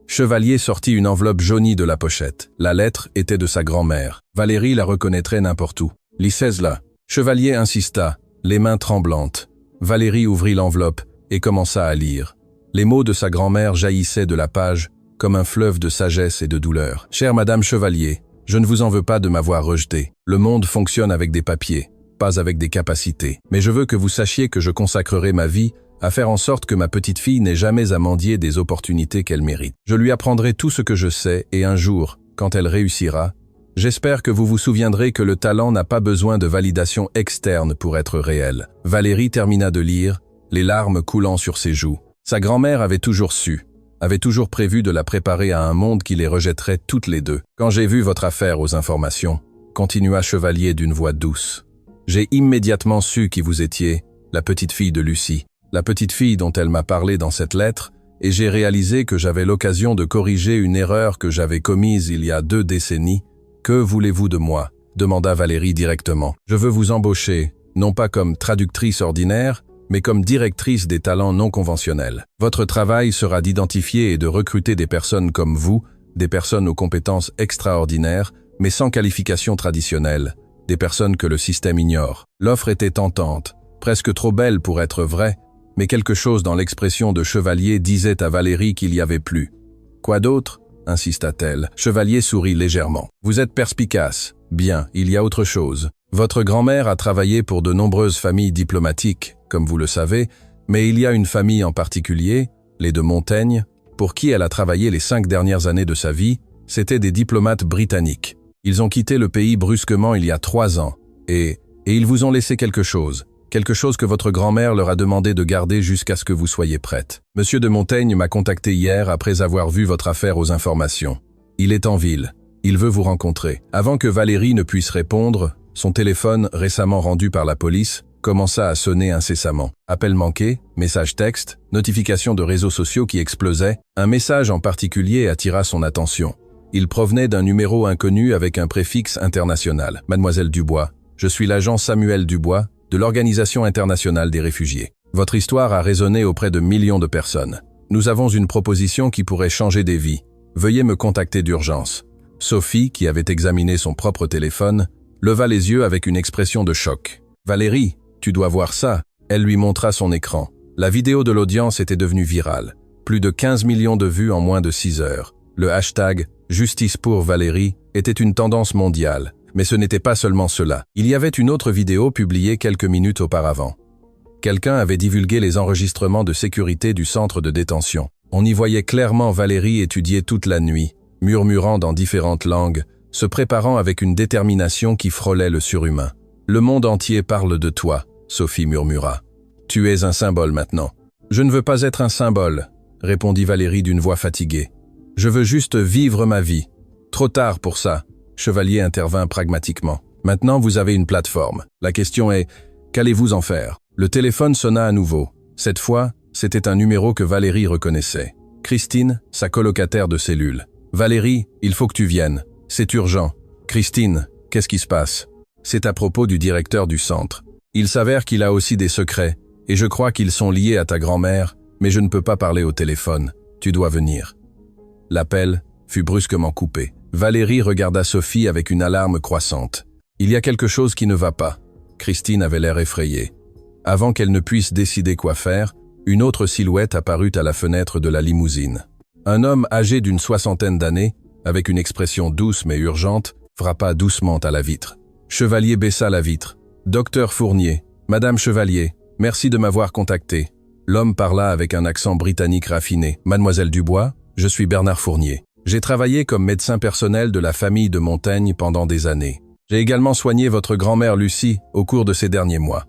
[SPEAKER 1] Chevalier sortit une enveloppe jaunie de la pochette. La lettre était de sa grand-mère. Valérie la reconnaîtrait n'importe où. « Lisez-la. » Chevalier insista, les mains tremblantes. Valérie ouvrit l'enveloppe et commença à lire. Les mots de sa grand-mère jaillissaient de la page comme un fleuve de sagesse et de douleur. « Chère Madame Chevalier, je ne vous en veux pas de m'avoir rejeté. Le monde fonctionne avec des papiers, pas avec des capacités. Mais je veux que vous sachiez que je consacrerai ma vie à faire en sorte que ma petite fille n'ait jamais à mendier des opportunités qu'elle mérite. Je lui apprendrai tout ce que je sais et un jour, quand elle réussira, j'espère que vous vous souviendrez que le talent n'a pas besoin de validation externe pour être réel. » Valérie termina de lire, les larmes coulant sur ses joues. Sa grand-mère avait toujours su, avait toujours prévu de la préparer à un monde qui les rejetterait toutes les deux. « Quand j'ai vu votre affaire aux informations, » continua Chevalier d'une voix douce, « j'ai immédiatement su qui vous étiez, la petite fille de Lucie, la petite fille dont elle m'a parlé dans cette lettre, et j'ai réalisé que j'avais l'occasion de corriger une erreur que j'avais commise il y a 2 décennies. Que voulez-vous de moi ?» demanda Valérie directement. « Je veux vous embaucher, non pas comme traductrice ordinaire, mais comme directrice des talents non conventionnels. Votre travail sera d'identifier et de recruter des personnes comme vous, des personnes aux compétences extraordinaires, mais sans qualification traditionnelle, des personnes que le système ignore. » L'offre était tentante, presque trop belle pour être vraie, mais quelque chose dans l'expression de Chevalier disait à Valérie qu'il y avait plus. « Quoi d'autre ?» insista-t-elle. Chevalier sourit légèrement. « Vous êtes perspicace. Bien, il y a autre chose. Votre grand-mère a travaillé pour de nombreuses familles diplomatiques, comme vous le savez, mais il y a une famille en particulier, les de Montaigne, pour qui elle a travaillé les 5 dernières années de sa vie, c'étaient des diplomates britanniques. Ils ont quitté le pays brusquement il y a 3 ans, et ils vous ont laissé quelque chose que votre grand-mère leur a demandé de garder jusqu'à ce que vous soyez prête. Monsieur de Montaigne m'a contacté hier après avoir vu votre affaire aux informations. Il est en ville. Il veut vous rencontrer. Avant que Valérie ne puisse répondre, son téléphone, récemment rendu par la police, commença à sonner incessamment. Appel manqué, message texte, notification de réseaux sociaux qui explosaient. Un message en particulier attira son attention. Il provenait d'un numéro inconnu avec un préfixe international. Mademoiselle Dubois, je suis l'agent Samuel Dubois, de l'Organisation internationale des réfugiés. Votre histoire a résonné auprès de millions de personnes. Nous avons une proposition qui pourrait changer des vies. Veuillez me contacter d'urgence. Sophie, qui avait examiné son propre téléphone, leva les yeux avec une expression de choc. Valérie, tu dois voir ça. Elle lui montra son écran. La vidéo de l'audience était devenue virale. Plus de 15 millions de vues en moins de 6 heures. Le hashtag « Justice pour Valérie » était une tendance mondiale. Mais ce n'était pas seulement cela. Il y avait une autre vidéo publiée quelques minutes auparavant. Quelqu'un avait divulgué les enregistrements de sécurité du centre de détention. On y voyait clairement Valérie étudier toute la nuit, murmurant dans différentes langues, se préparant avec une détermination qui frôlait le surhumain. « Le monde entier parle de toi », Sophie murmura. « Tu es un symbole maintenant. »« Je ne veux pas être un symbole », répondit Valérie d'une voix fatiguée. « Je veux juste vivre ma vie. Trop tard pour ça. » Chevalier intervint pragmatiquement. « Maintenant, vous avez une plateforme. La question est, qu'allez-vous en faire ?» Le téléphone sonna à nouveau. Cette fois, c'était un numéro que Valérie reconnaissait. Christine, sa colocataire de cellule. « Valérie, il faut que tu viennes. C'est urgent. »« Christine, qu'est-ce qui se passe ?» ?»« C'est à propos du directeur du centre. Il s'avère qu'il a aussi des secrets, et je crois qu'ils sont liés à ta grand-mère, mais je ne peux pas parler au téléphone. Tu dois venir. » L'appel fut brusquement coupé. Valérie regarda Sophie avec une alarme croissante. Il y a quelque chose qui ne va pas. Christine avait l'air effrayée. Avant qu'elle ne puisse décider quoi faire, une autre silhouette apparut à la fenêtre de la limousine. Un homme âgé d'une 60aine d'années, avec une expression douce mais urgente, frappa doucement à la vitre. Chevalier baissa la vitre. « Docteur Fournier, Madame Chevalier, merci de m'avoir contacté. » L'homme parla avec un accent britannique raffiné. « Mademoiselle Dubois, je suis Bernard Fournier. J'ai travaillé comme médecin personnel de la famille de Montaigne pendant des années. J'ai également soigné votre grand-mère Lucie au cours de ces derniers mois. »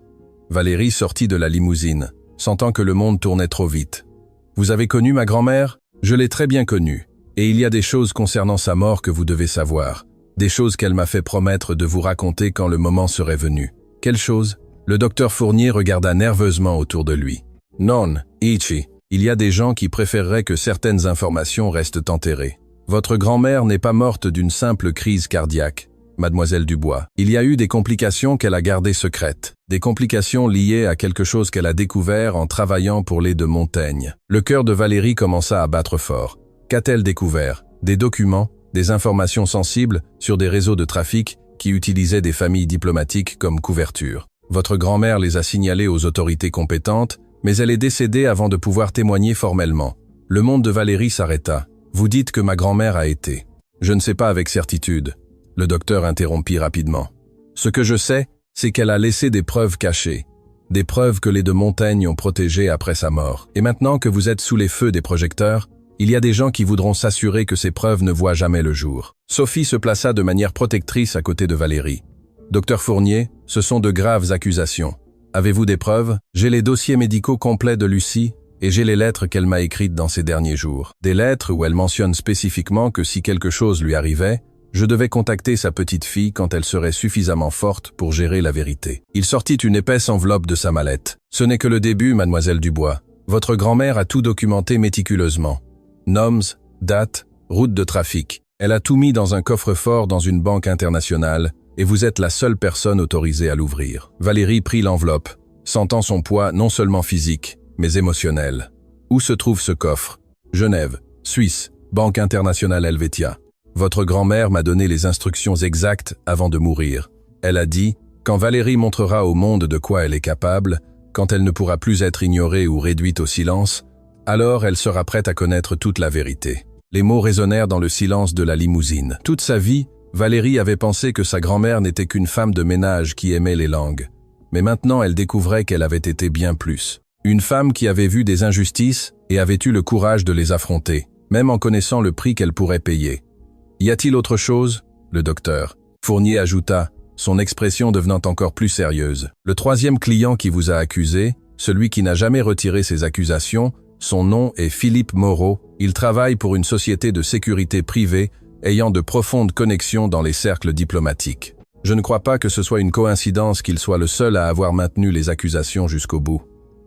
[SPEAKER 1] Valérie sortit de la limousine, sentant que le monde tournait trop vite. « Vous avez connu ma grand-mère ? Je l'ai très bien connue. Et il y a des choses concernant sa mort que vous devez savoir. Des choses qu'elle m'a fait promettre de vous raconter quand le moment serait venu. » « Quelle chose ?» Le docteur Fournier regarda nerveusement autour de lui. « Non, Ichi, il y a des gens qui préféreraient que certaines informations restent enterrées. Votre grand-mère n'est pas morte d'une simple crise cardiaque, mademoiselle Dubois. Il y a eu des complications qu'elle a gardées secrètes. Des complications liées à quelque chose qu'elle a découvert en travaillant pour les de Montaigne. » Le cœur de Valérie commença à battre fort. Qu'a-t-elle découvert? Des documents, des informations sensibles sur des réseaux de trafic qui utilisaient des familles diplomatiques comme couverture. Votre grand-mère les a signalés aux autorités compétentes, mais elle est décédée avant de pouvoir témoigner formellement. Le monde de Valérie s'arrêta. Vous dites que ma grand-mère a été. Je ne sais pas avec certitude. Le docteur interrompit rapidement. Ce que je sais, c'est qu'elle a laissé des preuves cachées. Des preuves que les de Montaigne ont protégées après sa mort. Et maintenant que vous êtes sous les feux des projecteurs, il y a des gens qui voudront s'assurer que ces preuves ne voient jamais le jour. Sophie se plaça de manière protectrice à côté de Valérie. Docteur Fournier, ce sont de graves accusations. Avez-vous des preuves? J'ai les dossiers médicaux complets de Lucie et j'ai les lettres qu'elle m'a écrites dans ces derniers jours. Des lettres où elle mentionne spécifiquement que si quelque chose lui arrivait, je devais contacter sa petite fille quand elle serait suffisamment forte pour gérer la vérité. Il sortit une épaisse enveloppe de sa mallette. Ce n'est que le début, mademoiselle Dubois. Votre grand-mère a tout documenté méticuleusement. Noms, date, route de trafic. Elle a tout mis dans un coffre-fort dans une banque internationale et vous êtes la seule personne autorisée à l'ouvrir. Valérie prit l'enveloppe, sentant son poids non seulement physique, mais émotionnel. Où se trouve ce coffre? Genève, Suisse, Banque internationale Helvetia. Votre grand-mère m'a donné les instructions exactes avant de mourir. Elle a dit, quand Valérie montrera au monde de quoi elle est capable, quand elle ne pourra plus être ignorée ou réduite au silence, alors elle sera prête à connaître toute la vérité. Les mots résonnèrent dans le silence de la limousine. Toute sa vie, Valérie avait pensé que sa grand-mère n'était qu'une femme de ménage qui aimait les langues. Mais maintenant elle découvrait qu'elle avait été bien plus. Une femme qui avait vu des injustices et avais-tu le courage de les affronter, même en connaissant le prix qu'elles pourraient payer? Y a-t-il autre chose? Le docteur Fournier ajouta, son expression devenant encore plus sérieuse. Le troisième client qui vous a accusé, celui qui n'a jamais retiré ses accusations, son nom est Philippe Moreau. Il travaille pour une société de sécurité privée ayant de profondes connexions dans les cercles diplomatiques. Je ne crois pas que ce soit une coïncidence qu'il soit le seul à avoir maintenu les accusations jusqu'au bout.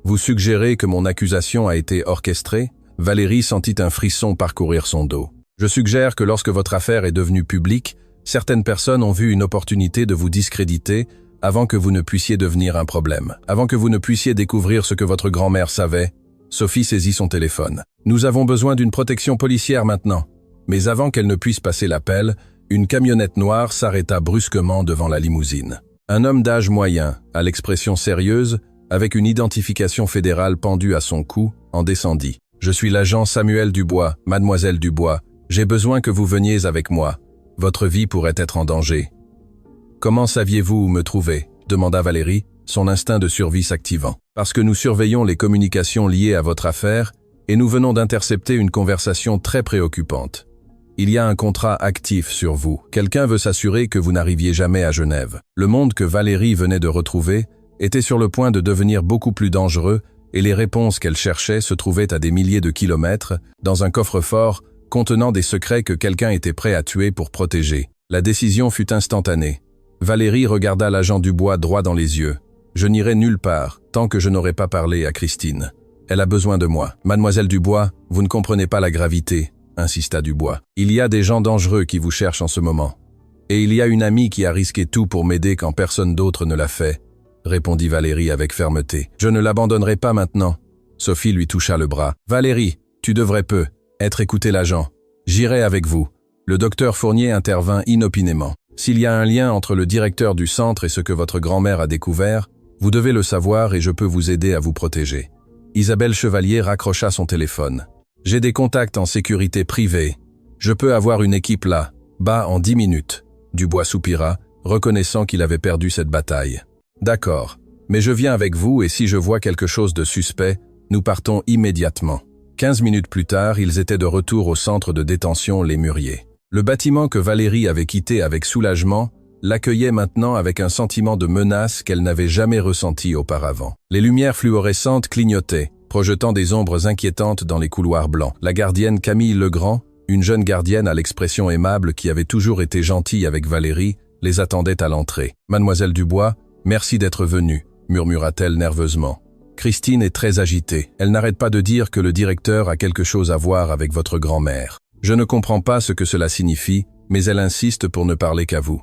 [SPEAKER 1] Vous suggérez que mon accusation a été orchestrée? Valérie sentit un frisson parcourir son dos. Je suggère que lorsque votre affaire est devenue publique, certaines personnes ont vu une opportunité de vous discréditer avant que vous ne puissiez devenir un problème, avant que vous ne puissiez découvrir ce que votre grand-mère savait. Sophie saisit son téléphone. Nous avons besoin d'une protection policière maintenant. Mais avant qu'elle ne puisse passer l'appel, une camionnette noire s'arrêta brusquement devant la limousine. Un homme d'âge moyen, à l'expression sérieuse, avec une identification fédérale pendue à son cou, en descendit. « Je suis l'agent Samuel Dubois, mademoiselle Dubois. J'ai besoin que vous veniez avec moi. Votre vie pourrait être en danger. » « Comment saviez-vous où me trouver ?» demanda Valérie, son instinct de survie s'activant. « Parce que nous surveillons les communications liées à votre affaire et nous venons d'intercepter une conversation très préoccupante. Il y a un contrat actif sur vous. Quelqu'un veut s'assurer que vous n'arriviez jamais à Genève. » Le monde que Valérie venait de retrouver était sur le point de devenir beaucoup plus dangereux et les réponses qu'elle cherchait se trouvaient à des milliers de kilomètres, dans un coffre-fort contenant des secrets que quelqu'un était prêt à tuer pour protéger. La décision fut instantanée. Valérie regarda l'agent Dubois droit dans les yeux. « Je n'irai nulle part, tant que je n'aurai pas parlé à Christine. Elle a besoin de moi. »« Mademoiselle Dubois, vous ne comprenez pas la gravité, » insista Dubois. « Il y a des gens dangereux qui vous cherchent en ce moment. Et il y a une amie qui a risqué tout pour m'aider quand personne d'autre ne l'a fait, » répondit Valérie avec fermeté. « Je ne l'abandonnerai pas maintenant. » Sophie lui toucha le bras. « Valérie, tu devrais être écouté l'agent. J'irai avec vous. » Le docteur Fournier intervint inopinément. « S'il y a un lien entre le directeur du centre et ce que votre grand-mère a découvert, vous devez le savoir et je peux vous aider à vous protéger. » Isabelle Chevalier raccrocha son téléphone. « J'ai des contacts en sécurité privée. Je peux avoir une équipe là, bas en 10 minutes. » Dubois soupira, reconnaissant qu'il avait perdu cette bataille. « D'accord, mais je viens avec vous et si je vois quelque chose de suspect, nous partons immédiatement. » 15 minutes plus tard, ils étaient de retour au centre de détention Les Mûriers. Le bâtiment que Valérie avait quitté avec soulagement l'accueillait maintenant avec un sentiment de menace qu'elle n'avait jamais ressenti auparavant. Les lumières fluorescentes clignotaient, projetant des ombres inquiétantes dans les couloirs blancs. La gardienne Camille Legrand, une jeune gardienne à l'expression aimable qui avait toujours été gentille avec Valérie, les attendait à l'entrée. « Mademoiselle Dubois, merci d'être venue » murmura-t-elle nerveusement. « Christine est très agitée. Elle n'arrête pas de dire que le directeur a quelque chose à voir avec votre grand-mère. Je ne comprends pas ce que cela signifie, mais elle insiste pour ne parler qu'à vous. »«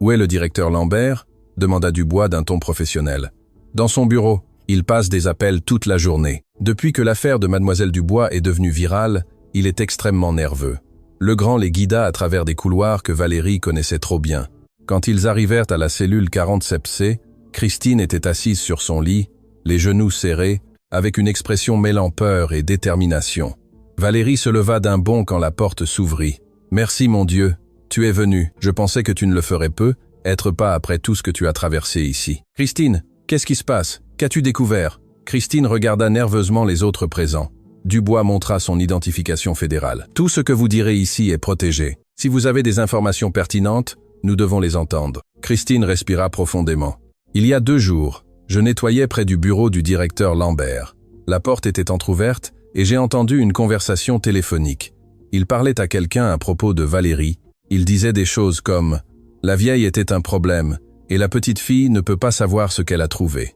[SPEAKER 1] Où est le directeur Lambert ?» demanda Dubois d'un ton professionnel. « Dans son bureau. Il passe des appels toute la journée. Depuis que l'affaire de mademoiselle Dubois est devenue virale, il est extrêmement nerveux. » Legrand les guida à travers des couloirs que Valérie connaissait trop bien. Quand ils arrivèrent à la cellule 47C, Christine était assise sur son lit, les genoux serrés, avec une expression mêlant peur et détermination. Valérie se leva d'un bond quand la porte s'ouvrit. « Merci mon Dieu, tu es venu. Je pensais que tu ne le ferais peu, être pas après tout ce que tu as traversé ici. »« Christine, qu'est-ce qui se passe? Qu'as-tu découvert ?» Christine regarda nerveusement les autres présents. Dubois montra son identification fédérale. « Tout ce que vous direz ici est protégé. Si vous avez des informations pertinentes, nous devons les entendre. » Christine respira profondément. « Il y a 2 jours, je nettoyais près du bureau du directeur Lambert. La porte était entrouverte et j'ai entendu une conversation téléphonique. Il parlait à quelqu'un à propos de Valérie. Il disait des choses comme « La vieille était un problème et la petite fille ne peut pas savoir ce qu'elle a trouvé. »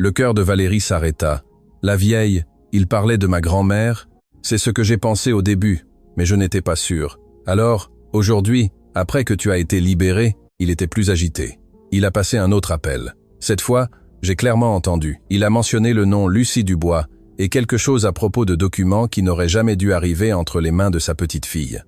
[SPEAKER 1] Le cœur de Valérie s'arrêta. « La vieille, il parlait de ma grand-mère. C'est ce que j'ai pensé au début, mais je n'étais pas sûr. Alors, aujourd'hui, après que tu as été libéré, il était plus agité. Il a passé un autre appel. Cette fois, j'ai clairement entendu. Il a mentionné le nom Lucie Dubois et quelque chose à propos de documents qui n'auraient jamais dû arriver entre les mains de sa petite fille. »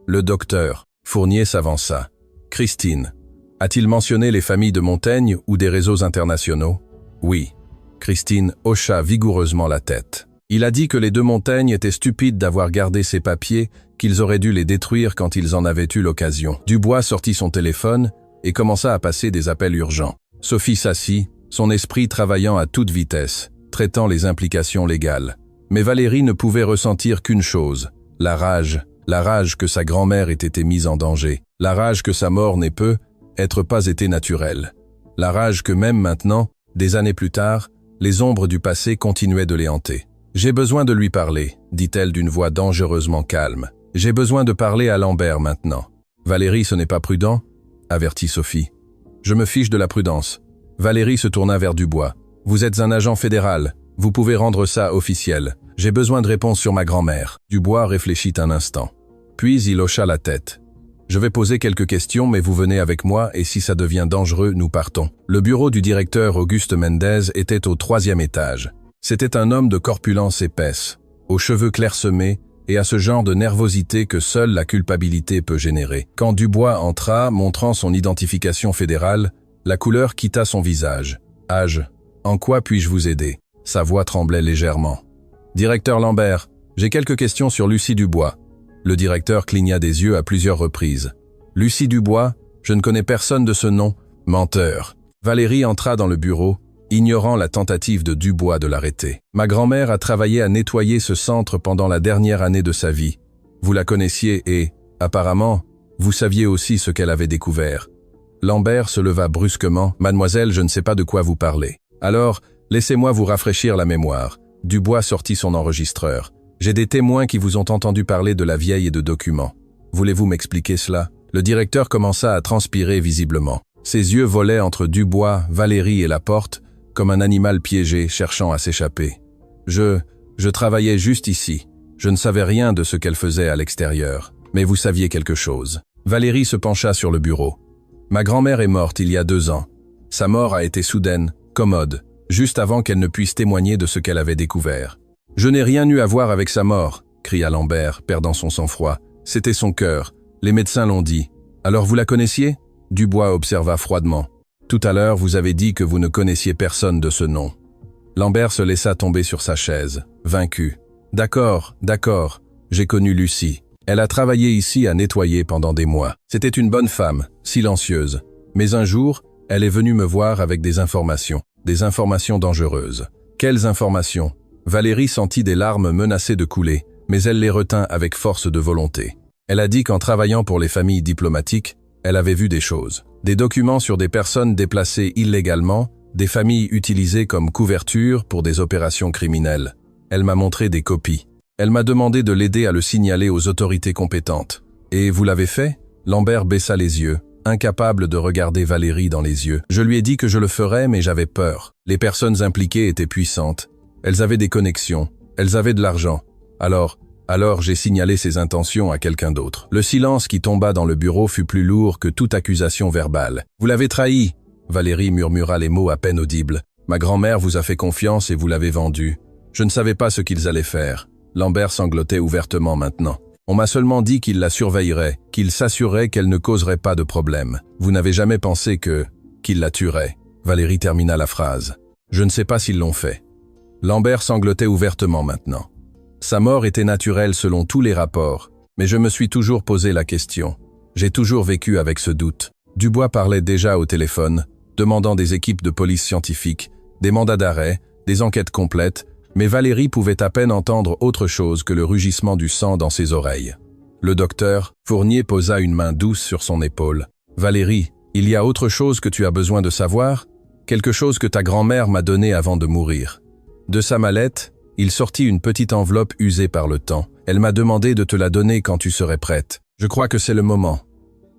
[SPEAKER 1] Le docteur Fournier s'avança. « Christine, a-t-il mentionné les familles de Montaigne ou des réseaux internationaux? » « Oui. » Christine hocha vigoureusement la tête. « Il a dit que les 2 Montaigne étaient stupides d'avoir gardé ces papiers, qu'ils auraient dû les détruire quand ils en avaient eu l'occasion. » Dubois sortit son téléphone et commença à passer des appels urgents. Sophie s'assit, son esprit travaillant à toute vitesse, traitant les implications légales. Mais Valérie ne pouvait ressentir qu'une chose, la rage que sa grand-mère ait été mise en danger, la rage que sa mort n'ait pas été naturelle, la rage que même maintenant, des années plus tard, les ombres du passé continuaient de les hanter. « J'ai besoin de lui parler », dit-elle d'une voix dangereusement calme. « J'ai besoin de parler à Lambert maintenant. »« Valérie, ce n'est pas prudent ?» avertit Sophie. « Je me fiche de la prudence. » Valérie se tourna vers Dubois. « Vous êtes un agent fédéral. Vous pouvez rendre ça officiel. J'ai besoin de réponses sur ma grand-mère. » Dubois réfléchit un instant. Puis il hocha la tête. « Je vais poser quelques questions, mais vous venez avec moi et si ça devient dangereux, nous partons. » Le bureau du directeur Auguste Mendez était au 3e étage. C'était un homme de corpulence épaisse, aux cheveux clairsemés et à ce genre de nervosité que seule la culpabilité peut générer. Quand Dubois entra, montrant son identification fédérale, la couleur quitta son visage. « Âge, en quoi puis-je vous aider ?» Sa voix tremblait légèrement. « Directeur Lambert, j'ai quelques questions sur Lucie Dubois. » Le directeur cligna des yeux à plusieurs reprises. « Lucie Dubois, je ne connais personne de ce nom. Menteur. » Valérie entra dans le bureau, ignorant la tentative de Dubois de l'arrêter. « Ma grand-mère a travaillé à nettoyer ce centre pendant la dernière année de sa vie. Vous la connaissiez et, apparemment, vous saviez aussi ce qu'elle avait découvert. » Lambert se leva brusquement. « Mademoiselle, je ne sais pas de quoi vous parlez. Alors, laissez-moi vous rafraîchir la mémoire. » Dubois sortit son enregistreur. « J'ai des témoins qui vous ont entendu parler de la vieille et de documents. Voulez-vous m'expliquer cela ?» Le directeur commença à transpirer visiblement. Ses yeux volaient entre Dubois, Valérie et la porte, comme un animal piégé cherchant à s'échapper. « Je travaillais juste ici. Je ne savais rien de ce qu'elle faisait à l'extérieur. Mais vous saviez quelque chose. » Valérie se pencha sur le bureau. « Ma grand-mère est morte il y a 2 ans. Sa mort a été soudaine, commode, juste avant qu'elle ne puisse témoigner de ce qu'elle avait découvert. »« Je n'ai rien eu à voir avec sa mort, » cria Lambert, perdant son sang-froid. « C'était son cœur. Les médecins l'ont dit. Alors vous la connaissiez ?» Dubois observa froidement. « Tout à l'heure, vous avez dit que vous ne connaissiez personne de ce nom. » Lambert se laissa tomber sur sa chaise, vaincu. « D'accord, j'ai connu Lucie. Elle a travaillé ici à nettoyer pendant des mois. C'était une bonne femme, silencieuse. Mais un jour, elle est venue me voir avec des informations dangereuses. » Quelles informations ? Valérie sentit des larmes menacées de couler, mais elle les retint avec force de volonté. Elle a dit qu'en travaillant pour les familles diplomatiques, elle avait vu des choses. Des documents sur des personnes déplacées illégalement, des familles utilisées comme couverture pour des opérations criminelles. Elle m'a montré des copies. Elle m'a demandé de l'aider à le signaler aux autorités compétentes. « Et vous l'avez fait ?» Lambert baissa les yeux, incapable de regarder Valérie dans les yeux. « Je lui ai dit que je le ferais, mais j'avais peur. Les personnes impliquées étaient puissantes. Elles avaient des connexions. Elles avaient de l'argent. Alors j'ai signalé ses intentions à quelqu'un d'autre. » Le silence qui tomba dans le bureau fut plus lourd que toute accusation verbale. « Vous l'avez trahi !» Valérie murmura les mots à peine audibles. « Ma grand-mère vous a fait confiance et vous l'avez vendue. Je ne savais pas ce qu'ils allaient faire. » Lambert sanglotait ouvertement maintenant. « On m'a seulement dit qu'il la surveillerait, qu'il s'assurait qu'elle ne causerait pas de problème. Vous n'avez jamais pensé qu'il la tuerait. » Valérie termina la phrase. « Je ne sais pas s'ils l'ont fait. » Lambert sanglotait ouvertement maintenant. Sa mort était naturelle selon tous les rapports, mais je me suis toujours posé la question. J'ai toujours vécu avec ce doute. Dubois parlait déjà au téléphone, demandant des équipes de police scientifique, des mandats d'arrêt, des enquêtes complètes, mais Valérie pouvait à peine entendre autre chose que le rugissement du sang dans ses oreilles. Le docteur, Fournier posa une main douce sur son épaule. « Valérie, il y a autre chose que tu as besoin de savoir? Quelque chose que ta grand-mère m'a donné avant de mourir. » De sa mallette, il sortit une petite enveloppe usée par le temps. « Elle m'a demandé de te la donner quand tu serais prête. Je crois que c'est le moment. »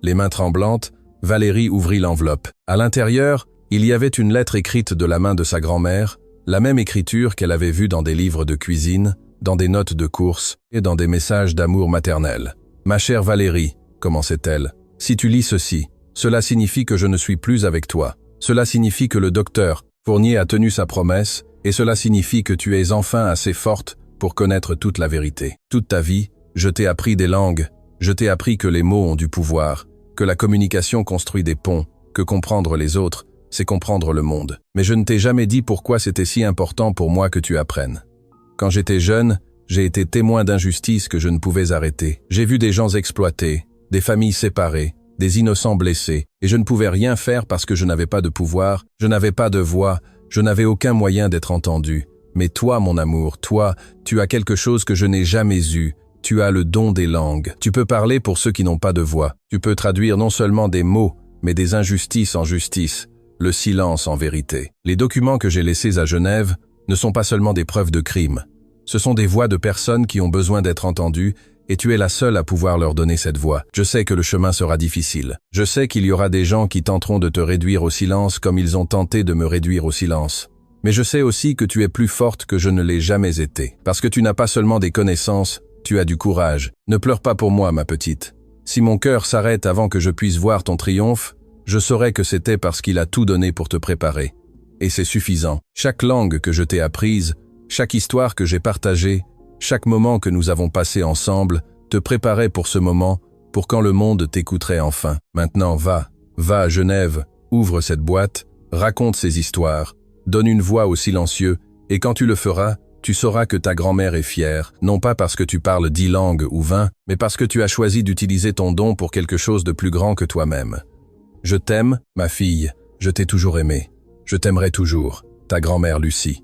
[SPEAKER 1] Les mains tremblantes, Valérie ouvrit l'enveloppe. À l'intérieur, il y avait une lettre écrite de la main de sa grand-mère, la même écriture qu'elle avait vue dans des livres de cuisine, dans des notes de course et dans des messages d'amour maternel. « Ma chère Valérie, » commençait-elle, « si tu lis ceci, cela signifie que je ne suis plus avec toi. Cela signifie que le docteur Fournier a tenu sa promesse, et cela signifie que tu es enfin assez forte pour connaître toute la vérité. Toute ta vie, je t'ai appris des langues, je t'ai appris que les mots ont du pouvoir, que la communication construit des ponts, que comprendre les autres, c'est comprendre le monde. Mais je ne t'ai jamais dit pourquoi c'était si important pour moi que tu apprennes. Quand j'étais jeune, j'ai été témoin d'injustices que je ne pouvais arrêter. J'ai vu des gens exploités, des familles séparées, des innocents blessés, et je ne pouvais rien faire parce que je n'avais pas de pouvoir, je n'avais pas de voix, je n'avais aucun moyen d'être entendu. Mais toi, mon amour, toi, tu as quelque chose que je n'ai jamais eu. Tu as le don des langues. Tu peux parler pour ceux qui n'ont pas de voix. Tu peux traduire non seulement des mots, mais des injustices en justice, le silence en vérité. Les documents que j'ai laissés à Genève ne sont pas seulement des preuves de crime. Ce sont des voix de personnes qui ont besoin d'être entendues et tu es la seule à pouvoir leur donner cette voix. Je sais que le chemin sera difficile. Je sais qu'il y aura des gens qui tenteront de te réduire au silence comme ils ont tenté de me réduire au silence. Mais je sais aussi que tu es plus forte que je ne l'ai jamais été. Parce que tu n'as pas seulement des connaissances, tu as du courage. Ne pleure pas pour moi, ma petite. Si mon cœur s'arrête avant que je puisse voir ton triomphe, je saurai que c'était parce qu'il a tout donné pour te préparer. Et c'est suffisant. Chaque langue que je t'ai apprise, chaque histoire que j'ai partagée, chaque moment que nous avons passé ensemble, te préparait pour ce moment, pour quand le monde t'écouterait enfin. Maintenant, va à Genève, ouvre cette boîte, raconte ces histoires, donne une voix aux silencieux, et quand tu le feras, tu sauras que ta grand-mère est fière, non pas parce que tu parles 10 langues ou 20, mais parce que tu as choisi d'utiliser ton don pour quelque chose de plus grand que toi-même. Je t'aime, ma fille, je t'ai toujours aimée. Je t'aimerai toujours, ta grand-mère Lucie.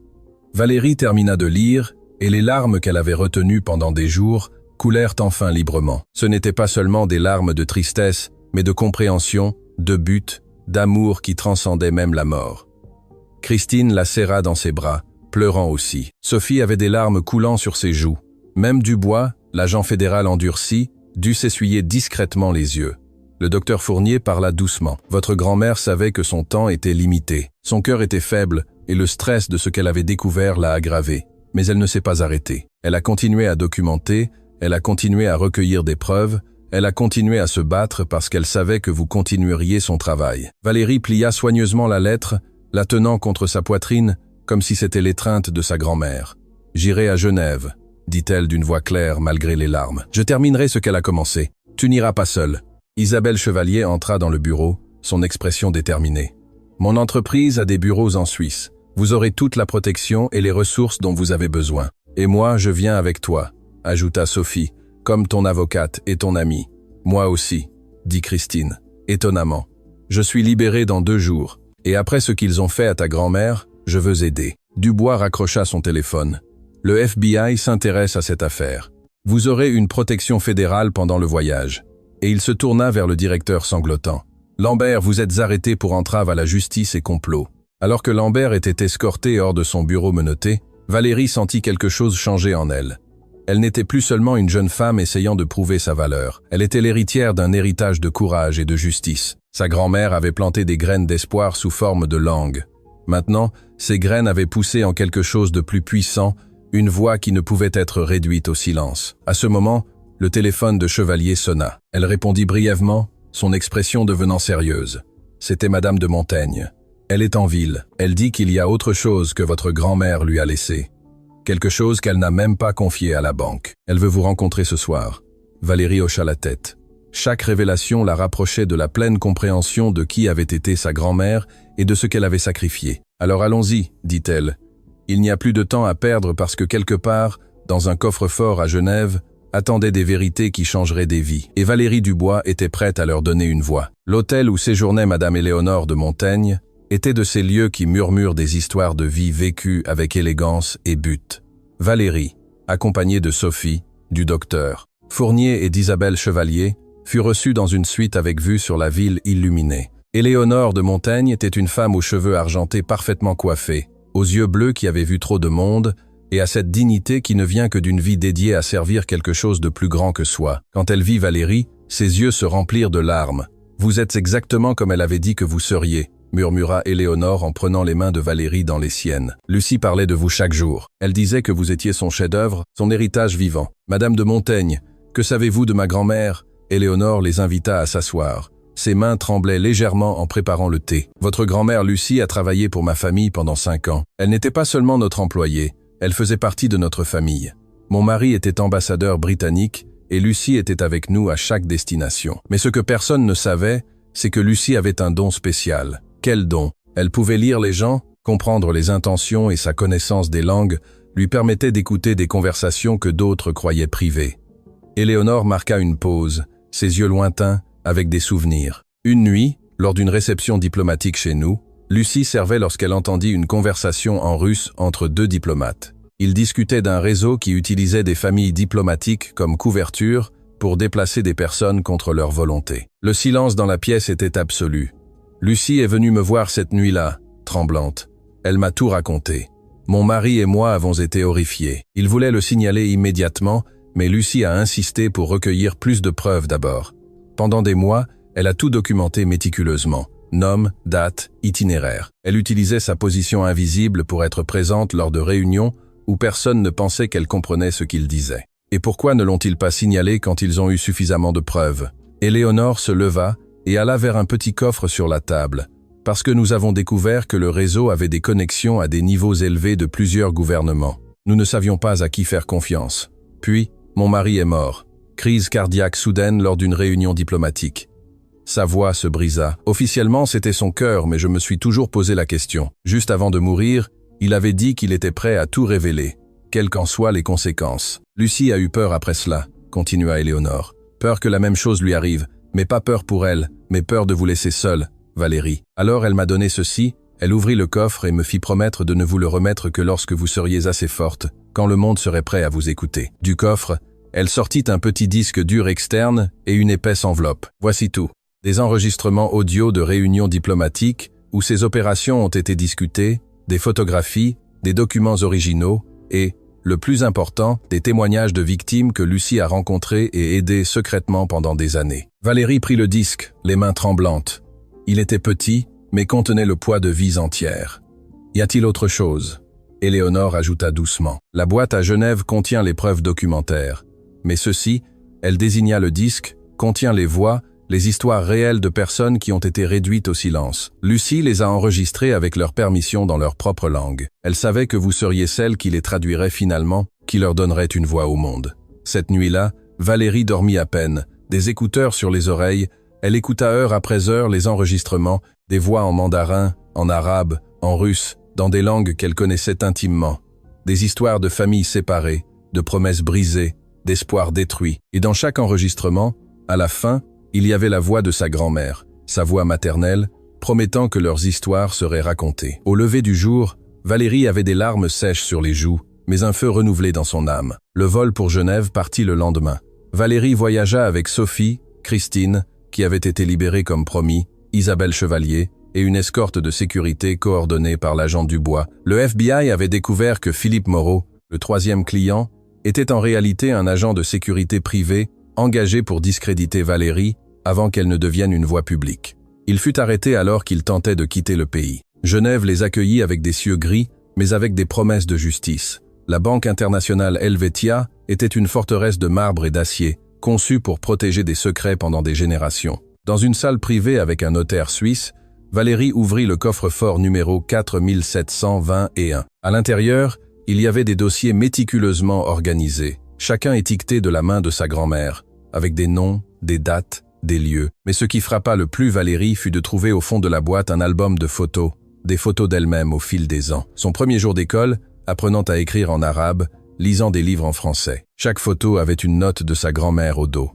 [SPEAKER 1] Valérie termina de lire, et les larmes qu'elle avait retenues pendant des jours coulèrent enfin librement. Ce n'étaient pas seulement des larmes de tristesse, mais de compréhension, de but, d'amour qui transcendait même la mort. Christine la serra dans ses bras, pleurant aussi. Sophie avait des larmes coulant sur ses joues. Même Dubois, l'agent fédéral endurci, dut s'essuyer discrètement les yeux. Le docteur Fournier parla doucement. Votre grand-mère savait que son temps était limité. Son cœur était faible, et le stress de ce qu'elle avait découvert l'a aggravé. Mais elle ne s'est pas arrêtée. Elle a continué à documenter, elle a continué à recueillir des preuves, elle a continué à se battre parce qu'elle savait que vous continueriez son travail. Valérie plia soigneusement la lettre, la tenant contre sa poitrine, comme si c'était l'étreinte de sa grand-mère. « J'irai à Genève », dit-elle d'une voix claire malgré les larmes. « Je terminerai ce qu'elle a commencé. Tu n'iras pas seule. » Isabelle Chevalier entra dans le bureau, son expression déterminée. « Mon entreprise a des bureaux en Suisse. Vous aurez toute la protection et les ressources dont vous avez besoin. Et moi, je viens avec toi, » ajouta Sophie, « comme ton avocate et ton amie. »« Moi aussi, » dit Christine, étonnamment. « Je suis libérée dans 2 jours. Et après ce qu'ils ont fait à ta grand-mère, je veux aider. » Dubois raccrocha son téléphone. « Le FBI s'intéresse à cette affaire. Vous aurez une protection fédérale pendant le voyage. » Et il se tourna vers le directeur sanglotant. « Lambert, vous êtes arrêté pour entrave à la justice et complot. » Alors que Lambert était escorté hors de son bureau menotté, Valérie sentit quelque chose changer en elle. Elle n'était plus seulement une jeune femme essayant de prouver sa valeur. Elle était l'héritière d'un héritage de courage et de justice. Sa grand-mère avait planté des graines d'espoir sous forme de langue. Maintenant, ces graines avaient poussé en quelque chose de plus puissant, une voix qui ne pouvait être réduite au silence. À ce moment, le téléphone de Chevalier sonna. Elle répondit brièvement, son expression devenant sérieuse. C'était Madame de Montaigne. Elle est en ville. Elle dit qu'il y a autre chose que votre grand-mère lui a laissé. Quelque chose qu'elle n'a même pas confié à la banque. Elle veut vous rencontrer ce soir. Valérie hocha la tête. Chaque révélation la rapprochait de la pleine compréhension de qui avait été sa grand-mère et de ce qu'elle avait sacrifié. Alors allons-y, dit-elle. Il n'y a plus de temps à perdre parce que quelque part, dans un coffre-fort à Genève, attendaient des vérités qui changeraient des vies. Et Valérie Dubois était prête à leur donner une voix. L'hôtel où séjournait Madame Éléonore de Montaigne était de ces lieux qui murmurent des histoires de vie vécues avec élégance et but. Valérie, accompagnée de Sophie, du docteur Fournier et d'Isabelle Chevalier, fut reçue dans une suite avec vue sur la ville illuminée. Éléonore de Montaigne était une femme aux cheveux argentés parfaitement coiffés, aux yeux bleus qui avaient vu trop de monde, et à cette dignité qui ne vient que d'une vie dédiée à servir quelque chose de plus grand que soi. Quand elle vit Valérie, ses yeux se remplirent de larmes. « Vous êtes exactement comme elle avait dit que vous seriez », murmura Éléonore en prenant les mains de Valérie dans les siennes. « Lucie parlait de vous chaque jour. Elle disait que vous étiez son chef-d'œuvre, son héritage vivant. Madame de Montaigne, que savez-vous de ma grand-mère » Éléonore les invita à s'asseoir. Ses mains tremblaient légèrement en préparant le thé. « Votre grand-mère Lucie a travaillé pour ma famille pendant 5 ans. Elle n'était pas seulement notre employée, elle faisait partie de notre famille. Mon mari était ambassadeur britannique et Lucie était avec nous à chaque destination. Mais ce que personne ne savait, c'est que Lucie avait un don spécial. Quel don? Elle pouvait lire les gens, comprendre les intentions et sa connaissance des langues lui permettait d'écouter des conversations que d'autres croyaient privées. Éléonore marqua une pause, ses yeux lointains, avec des souvenirs. Une nuit, lors d'une réception diplomatique chez nous, Lucie servait lorsqu'elle entendit une conversation en russe entre deux diplomates. Ils discutaient d'un réseau qui utilisait des familles diplomatiques comme couverture pour déplacer des personnes contre leur volonté. Le silence dans la pièce était absolu. Lucie est venue me voir cette nuit-là, tremblante. Elle m'a tout raconté. Mon mari et moi avons été horrifiés. Il voulait le signaler immédiatement, mais Lucie a insisté pour recueillir plus de preuves d'abord. Pendant des mois, elle a tout documenté méticuleusement. Nom, date, itinéraire. Elle utilisait sa position invisible pour être présente lors de réunions où personne ne pensait qu'elle comprenait ce qu'il disait. Et pourquoi ne l'ont-ils pas signalé quand ils ont eu suffisamment de preuves? Éléonore se leva et alla vers un petit coffre sur la table, parce que nous avons découvert que le réseau avait des connexions à des niveaux élevés de plusieurs gouvernements. Nous ne savions pas à qui faire confiance. Puis, mon mari est mort. Crise cardiaque soudaine lors d'une réunion diplomatique. Sa voix se brisa. Officiellement, c'était son cœur, mais je me suis toujours posé la question. Juste avant de mourir, il avait dit qu'il était prêt à tout révéler, quelles qu'en soient les conséquences. Lucie a eu peur après cela, continua Éléonore. Peur que la même chose lui arrive, mais pas peur pour elle, mais peur de vous laisser seule, Valérie. Alors elle m'a donné ceci, elle ouvrit le coffre et me fit promettre de ne vous le remettre que lorsque vous seriez assez forte, quand le monde serait prêt à vous écouter. Du coffre, elle sortit un petit disque dur externe et une épaisse enveloppe. Voici tout. Des enregistrements audio de réunions diplomatiques où ces opérations ont été discutées, des photographies, des documents originaux et, le plus important, des témoignages de victimes que Lucie a rencontrées et aidées secrètement pendant des années. Valérie prit le disque, les mains tremblantes. Il était petit, mais contenait le poids de vies entières. Y a-t-il autre chose? Éléonore ajouta doucement. La boîte à Genève contient les preuves documentaires. Mais ceci, elle désigna le disque, contient les voix, les histoires réelles de personnes qui ont été réduites au silence. Lucie les a enregistrées avec leur permission dans leur propre langue. Elle savait que vous seriez celle qui les traduirait finalement, qui leur donnerait une voix au monde. Cette nuit-là, Valérie dormit à peine, des écouteurs sur les oreilles, elle écouta heure après heure les enregistrements, des voix en mandarin, en arabe, en russe, dans des langues qu'elle connaissait intimement. Des histoires de familles séparées, de promesses brisées, d'espoirs détruits. Et dans chaque enregistrement, à la fin, il y avait la voix de sa grand-mère, sa voix maternelle, promettant que leurs histoires seraient racontées. Au lever du jour, Valérie avait des larmes sèches sur les joues, mais un feu renouvelé dans son âme. Le vol pour Genève partit le lendemain. Valérie voyagea avec Sophie, Christine, qui avait été libérée comme promis, Isabelle Chevalier, et une escorte de sécurité coordonnée par l'agent Dubois. Le FBI avait découvert que Philippe Moreau, le troisième client, était en réalité un agent de sécurité privé engagé pour discréditer Valérie avant qu'elle ne devienne une voix publique. Il fut arrêté alors qu'il tentait de quitter le pays. Genève les accueillit avec des cieux gris, mais avec des promesses de justice. La banque internationale Helvetia était une forteresse de marbre et d'acier, conçue pour protéger des secrets pendant des générations. Dans une salle privée avec un notaire suisse, Valérie ouvrit le coffre-fort numéro 4721. À l'intérieur, il y avait des dossiers méticuleusement organisés, chacun étiqueté de la main de sa grand-mère, avec des noms, des dates, des lieux. Mais ce qui frappa le plus Valérie fut de trouver au fond de la boîte un album de photos, des photos d'elle-même au fil des ans. Son premier jour d'école, apprenant à écrire en arabe, lisant des livres en français. Chaque photo avait une note de sa grand-mère au dos.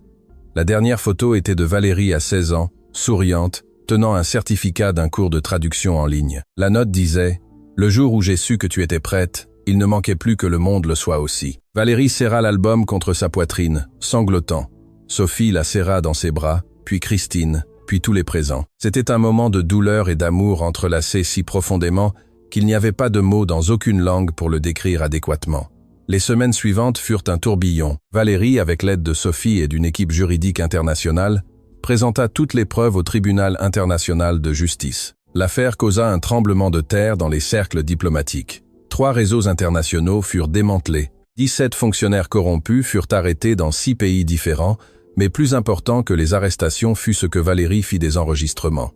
[SPEAKER 1] La dernière photo était de Valérie à 16 ans, souriante, tenant un certificat d'un cours de traduction en ligne. La note disait « Le jour où j'ai su que tu étais prête, il ne manquait plus que le monde le soit aussi. » Valérie serra l'album contre sa poitrine, sanglotant. Sophie la serra dans ses bras, puis Christine, puis tous les présents. C'était un moment de douleur et d'amour entrelacés si profondément qu'il n'y avait pas de mots dans aucune langue pour le décrire adéquatement. Les semaines suivantes furent un tourbillon. Valérie, avec l'aide de Sophie et d'une équipe juridique internationale, présenta toutes les preuves au tribunal international de justice. L'affaire causa un tremblement de terre dans les cercles diplomatiques. 3 réseaux internationaux furent démantelés. 17 fonctionnaires corrompus furent arrêtés dans 6 pays différents, mais plus important que les arrestations fut ce que Valérie fit des enregistrements.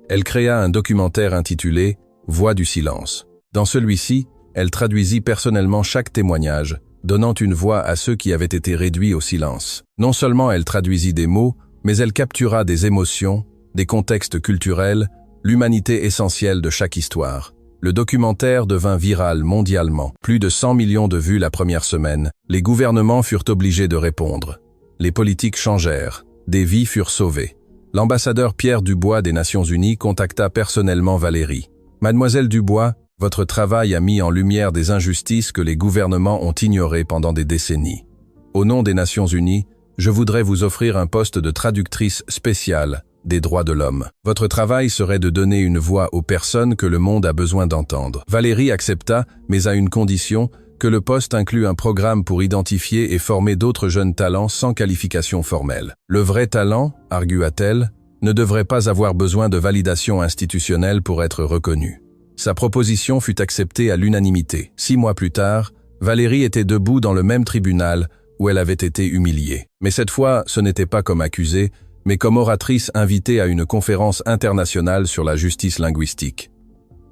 [SPEAKER 1] Elle créa un documentaire intitulé « Voix du silence ». Dans celui-ci, elle traduisit personnellement chaque témoignage, donnant une voix à ceux qui avaient été réduits au silence. Non seulement elle traduisit des mots, mais elle captura des émotions, des contextes culturels, l'humanité essentielle de chaque histoire. Le documentaire devint viral mondialement. Plus de 100 millions de vues la première semaine. Les gouvernements furent obligés de répondre. Les politiques changèrent. Des vies furent sauvées. L'ambassadeur Pierre Dubois des Nations Unies contacta personnellement Valérie. Mademoiselle Dubois, votre travail a mis en lumière des injustices que les gouvernements ont ignorées pendant des décennies. Au nom des Nations Unies, je voudrais vous offrir un poste de traductrice spéciale des droits de l'homme. Votre travail serait de donner une voix aux personnes que le monde a besoin d'entendre. Valérie accepta, mais à une condition, que le poste inclue un programme pour identifier et former d'autres jeunes talents sans qualification formelle. Le vrai talent, argua-t-elle, ne devrait pas avoir besoin de validation institutionnelle pour être reconnu. Sa proposition fut acceptée à l'unanimité. 6 mois plus tard, Valérie était debout dans le même tribunal où elle avait été humiliée. Mais cette fois, ce n'était pas comme accusée, mais comme oratrice invitée à une conférence internationale sur la justice linguistique.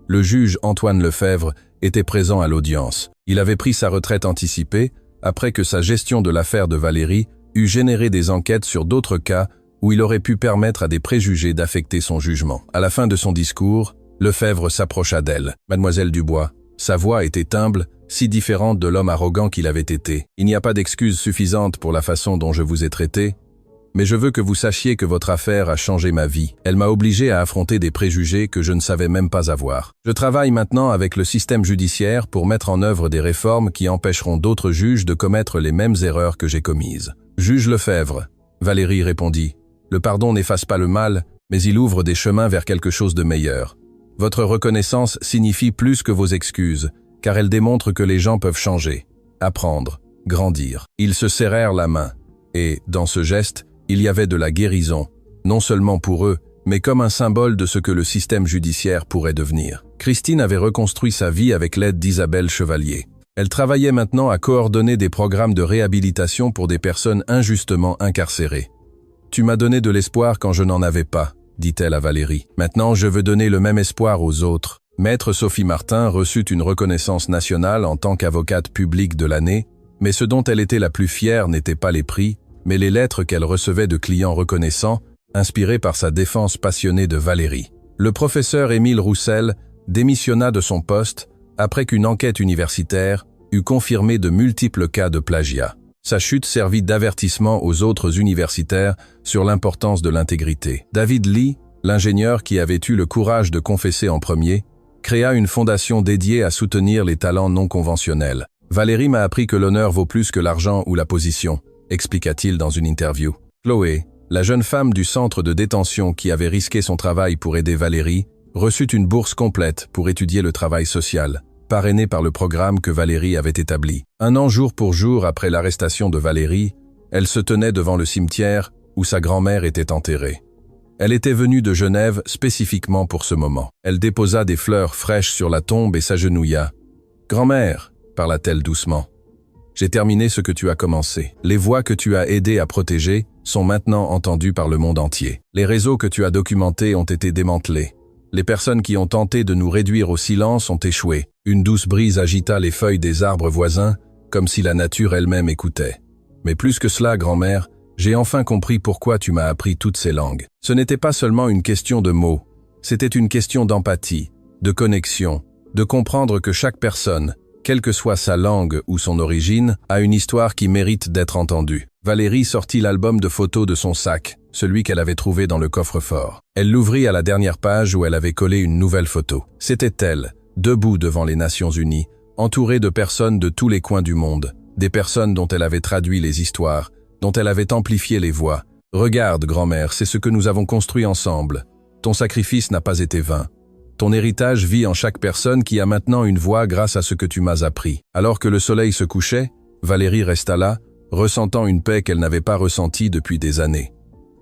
[SPEAKER 1] Le juge Antoine Lefebvre était présent à l'audience. Il avait pris sa retraite anticipée après que sa gestion de l'affaire de Valérie eut généré des enquêtes sur d'autres cas où il aurait pu permettre à des préjugés d'affecter son jugement. À la fin de son discours, Lefebvre s'approcha d'elle. « Mademoiselle Dubois », sa voix était humble, si différente de l'homme arrogant qu'il avait été. « Il n'y a pas d'excuse suffisante pour la façon dont je vous ai traité, mais je veux que vous sachiez que votre affaire a changé ma vie. Elle m'a obligé à affronter des préjugés que je ne savais même pas avoir. Je travaille maintenant avec le système judiciaire pour mettre en œuvre des réformes qui empêcheront d'autres juges de commettre les mêmes erreurs que j'ai commises. » Juge Lefebvre, Valérie répondit. « Le pardon n'efface pas le mal, mais il ouvre des chemins vers quelque chose de meilleur. Votre reconnaissance signifie plus que vos excuses, car elle démontre que les gens peuvent changer, apprendre, grandir. » Ils se serrèrent la main, et, dans ce geste, il y avait de la guérison, non seulement pour eux, mais comme un symbole de ce que le système judiciaire pourrait devenir. Christine avait reconstruit sa vie avec l'aide d'Isabelle Chevalier. Elle travaillait maintenant à coordonner des programmes de réhabilitation pour des personnes injustement incarcérées. « Tu m'as donné de l'espoir quand je n'en avais pas », dit-elle à Valérie. « Maintenant, je veux donner le même espoir aux autres. » Maître Sophie Martin reçut une reconnaissance nationale en tant qu'avocate publique de l'année, mais ce dont elle était la plus fière n'était pas les prix, mais les lettres qu'elle recevait de clients reconnaissants, inspirées par sa défense passionnée de Valérie. Le professeur Émile Roussel démissionna de son poste après qu'une enquête universitaire eut confirmé de multiples cas de plagiat. Sa chute servit d'avertissement aux autres universitaires sur l'importance de l'intégrité. David Lee, l'ingénieur qui avait eu le courage de confesser en premier, créa une fondation dédiée à soutenir les talents non conventionnels. « Valérie m'a appris que l'honneur vaut plus que l'argent ou la position », expliqua-t-il dans une interview. Chloé, la jeune femme du centre de détention qui avait risqué son travail pour aider Valérie, reçut une bourse complète pour étudier le travail social, parrainée par le programme que Valérie avait établi. Un an jour pour jour après l'arrestation de Valérie, elle se tenait devant le cimetière où sa grand-mère était enterrée. Elle était venue de Genève spécifiquement pour ce moment. Elle déposa des fleurs fraîches sur la tombe et s'agenouilla. « Grand-mère », parla-t-elle doucement. J'ai terminé ce que tu as commencé. Les voix que tu as aidé à protéger sont maintenant entendues par le monde entier. Les réseaux que tu as documentés ont été démantelés. Les personnes qui ont tenté de nous réduire au silence ont échoué. Une douce brise agita les feuilles des arbres voisins, comme si la nature elle-même écoutait. Mais plus que cela, grand-mère, j'ai enfin compris pourquoi tu m'as appris toutes ces langues. Ce n'était pas seulement une question de mots, c'était une question d'empathie, de connexion, de comprendre que chaque personne, quelle que soit sa langue ou son origine, a une histoire qui mérite d'être entendue. Valérie sortit l'album de photos de son sac, celui qu'elle avait trouvé dans le coffre-fort. Elle l'ouvrit à la dernière page où elle avait collé une nouvelle photo. C'était elle, debout devant les Nations Unies, entourée de personnes de tous les coins du monde, des personnes dont elle avait traduit les histoires, dont elle avait amplifié les voix. « Regarde, grand-mère, c'est ce que nous avons construit ensemble. Ton sacrifice n'a pas été vain. Ton héritage vit en chaque personne qui a maintenant une voix grâce à ce que tu m'as appris. » Alors que le soleil se couchait, Valérie resta là, ressentant une paix qu'elle n'avait pas ressentie depuis des années.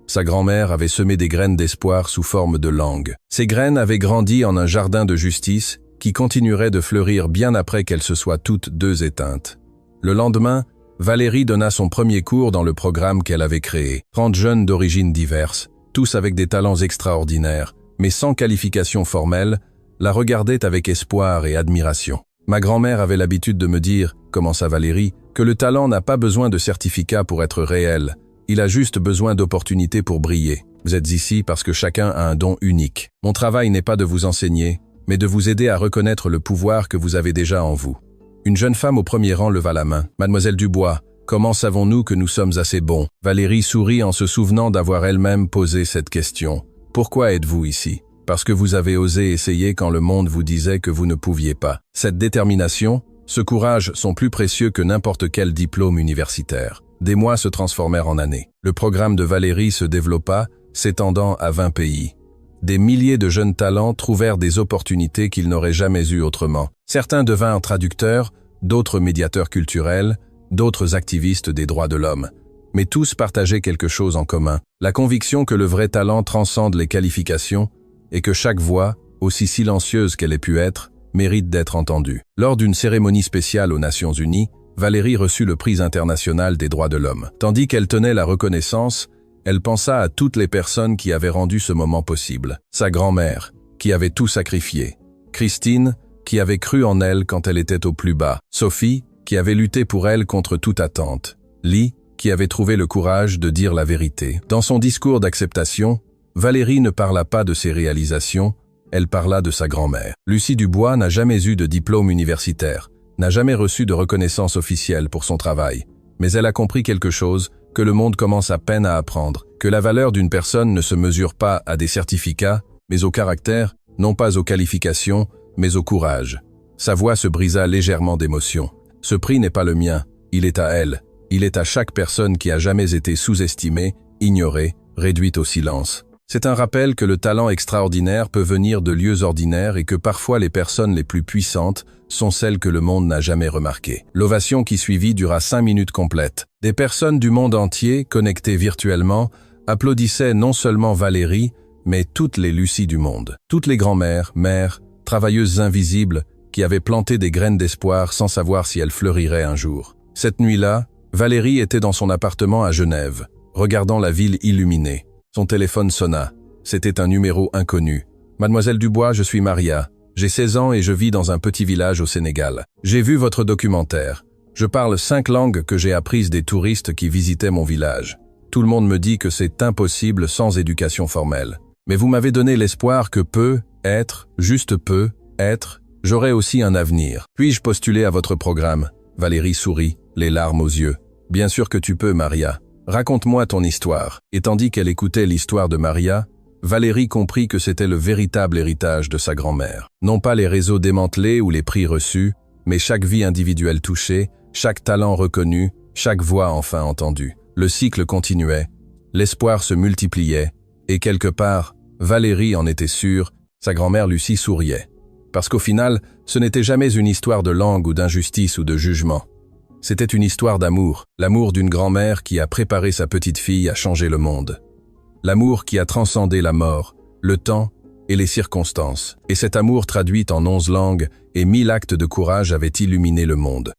[SPEAKER 1] Sa grand-mère avait semé des graines d'espoir sous forme de langue. Ces graines avaient grandi en un jardin de justice qui continuerait de fleurir bien après qu'elles se soient toutes deux éteintes. Le lendemain, Valérie donna son premier cours dans le programme qu'elle avait créé. 30 jeunes d'origines diverses, tous avec des talents extraordinaires, mais sans qualification formelle, la regardaient avec espoir et admiration. Ma grand-mère avait l'habitude de me dire, commença Valérie, que le talent n'a pas besoin de certificat pour être réel. Il a juste besoin d'opportunités pour briller. Vous êtes ici parce que chacun a un don unique. Mon travail n'est pas de vous enseigner, mais de vous aider à reconnaître le pouvoir que vous avez déjà en vous. Une jeune femme au premier rang leva la main. Mademoiselle Dubois, comment savons-nous que nous sommes assez bons? Valérie sourit en se souvenant d'avoir elle-même posé cette question. Pourquoi êtes-vous ici? parce que vous avez osé essayer quand le monde vous disait que vous ne pouviez pas. Cette détermination, ce courage sont plus précieux que n'importe quel diplôme universitaire. Des mois se transformèrent en années. Le programme de Valérie se développa, s'étendant à 20 pays. Des milliers de jeunes talents trouvèrent des opportunités qu'ils n'auraient jamais eues autrement. Certains devinrent traducteurs, d'autres médiateurs culturels, d'autres activistes des droits de l'homme. Mais tous partageaient quelque chose en commun, la conviction que le vrai talent transcende les qualifications et que chaque voix, aussi silencieuse qu'elle ait pu être, mérite d'être entendue. Lors d'une cérémonie spéciale aux Nations Unies, Valérie reçut le prix international des droits de l'homme. Tandis qu'elle tenait la reconnaissance, elle pensa à toutes les personnes qui avaient rendu ce moment possible. Sa grand-mère, qui avait tout sacrifié. Christine, qui avait cru en elle quand elle était au plus bas. Sophie, qui avait lutté pour elle contre toute attente. Lee, qui avait trouvé le courage de dire la vérité. Dans son discours d'acceptation, Valérie ne parla pas de ses réalisations, elle parla de sa grand-mère. Lucie Dubois n'a jamais eu de diplôme universitaire, n'a jamais reçu de reconnaissance officielle pour son travail. Mais elle a compris quelque chose que le monde commence à peine à apprendre, que la valeur d'une personne ne se mesure pas à des certificats, mais au caractère, non pas aux qualifications, mais au courage. Sa voix se brisa légèrement d'émotion. Ce prix n'est pas le mien, il est à elle. Il est à chaque personne qui a jamais été sous-estimée, ignorée, réduite au silence. C'est un rappel que le talent extraordinaire peut venir de lieux ordinaires et que parfois les personnes les plus puissantes sont celles que le monde n'a jamais remarquées. L'ovation qui suivit dura 5 minutes complètes. Des personnes du monde entier, connectées virtuellement, applaudissaient non seulement Valérie, mais toutes les Lucies du monde. Toutes les grand-mères, mères, travailleuses invisibles, qui avaient planté des graines d'espoir sans savoir si elles fleuriraient un jour. Cette nuit-là, Valérie était dans son appartement à Genève, regardant la ville illuminée. Son téléphone sonna. C'était un numéro inconnu. « Mademoiselle Dubois, je suis Maria. J'ai 16 ans et je vis dans un petit village au Sénégal. J'ai vu votre documentaire. Je parle 5 langues que j'ai apprises des touristes qui visitaient mon village. Tout le monde me dit que c'est impossible sans éducation formelle. Mais vous m'avez donné l'espoir que juste peut être, j'aurai aussi un avenir. Puis-je postuler à votre programme ?» Valérie sourit, les larmes aux yeux. « Bien sûr que tu peux, Maria. Raconte-moi ton histoire. » Et tandis qu'elle écoutait l'histoire de Maria, Valérie comprit que c'était le véritable héritage de sa grand-mère. Non pas les réseaux démantelés ou les prix reçus, mais chaque vie individuelle touchée, chaque talent reconnu, chaque voix enfin entendue. Le cycle continuait, l'espoir se multipliait, et quelque part, Valérie en était sûre, sa grand-mère Lucie souriait. Parce qu'au final, ce n'était jamais une histoire de langue ou d'injustice ou de jugement. C'était une histoire d'amour, l'amour d'une grand-mère qui a préparé sa petite fille à changer le monde. L'amour qui a transcendé la mort, le temps et les circonstances. Et cet amour traduit en 11 langues et 1000 actes de courage avait illuminé le monde.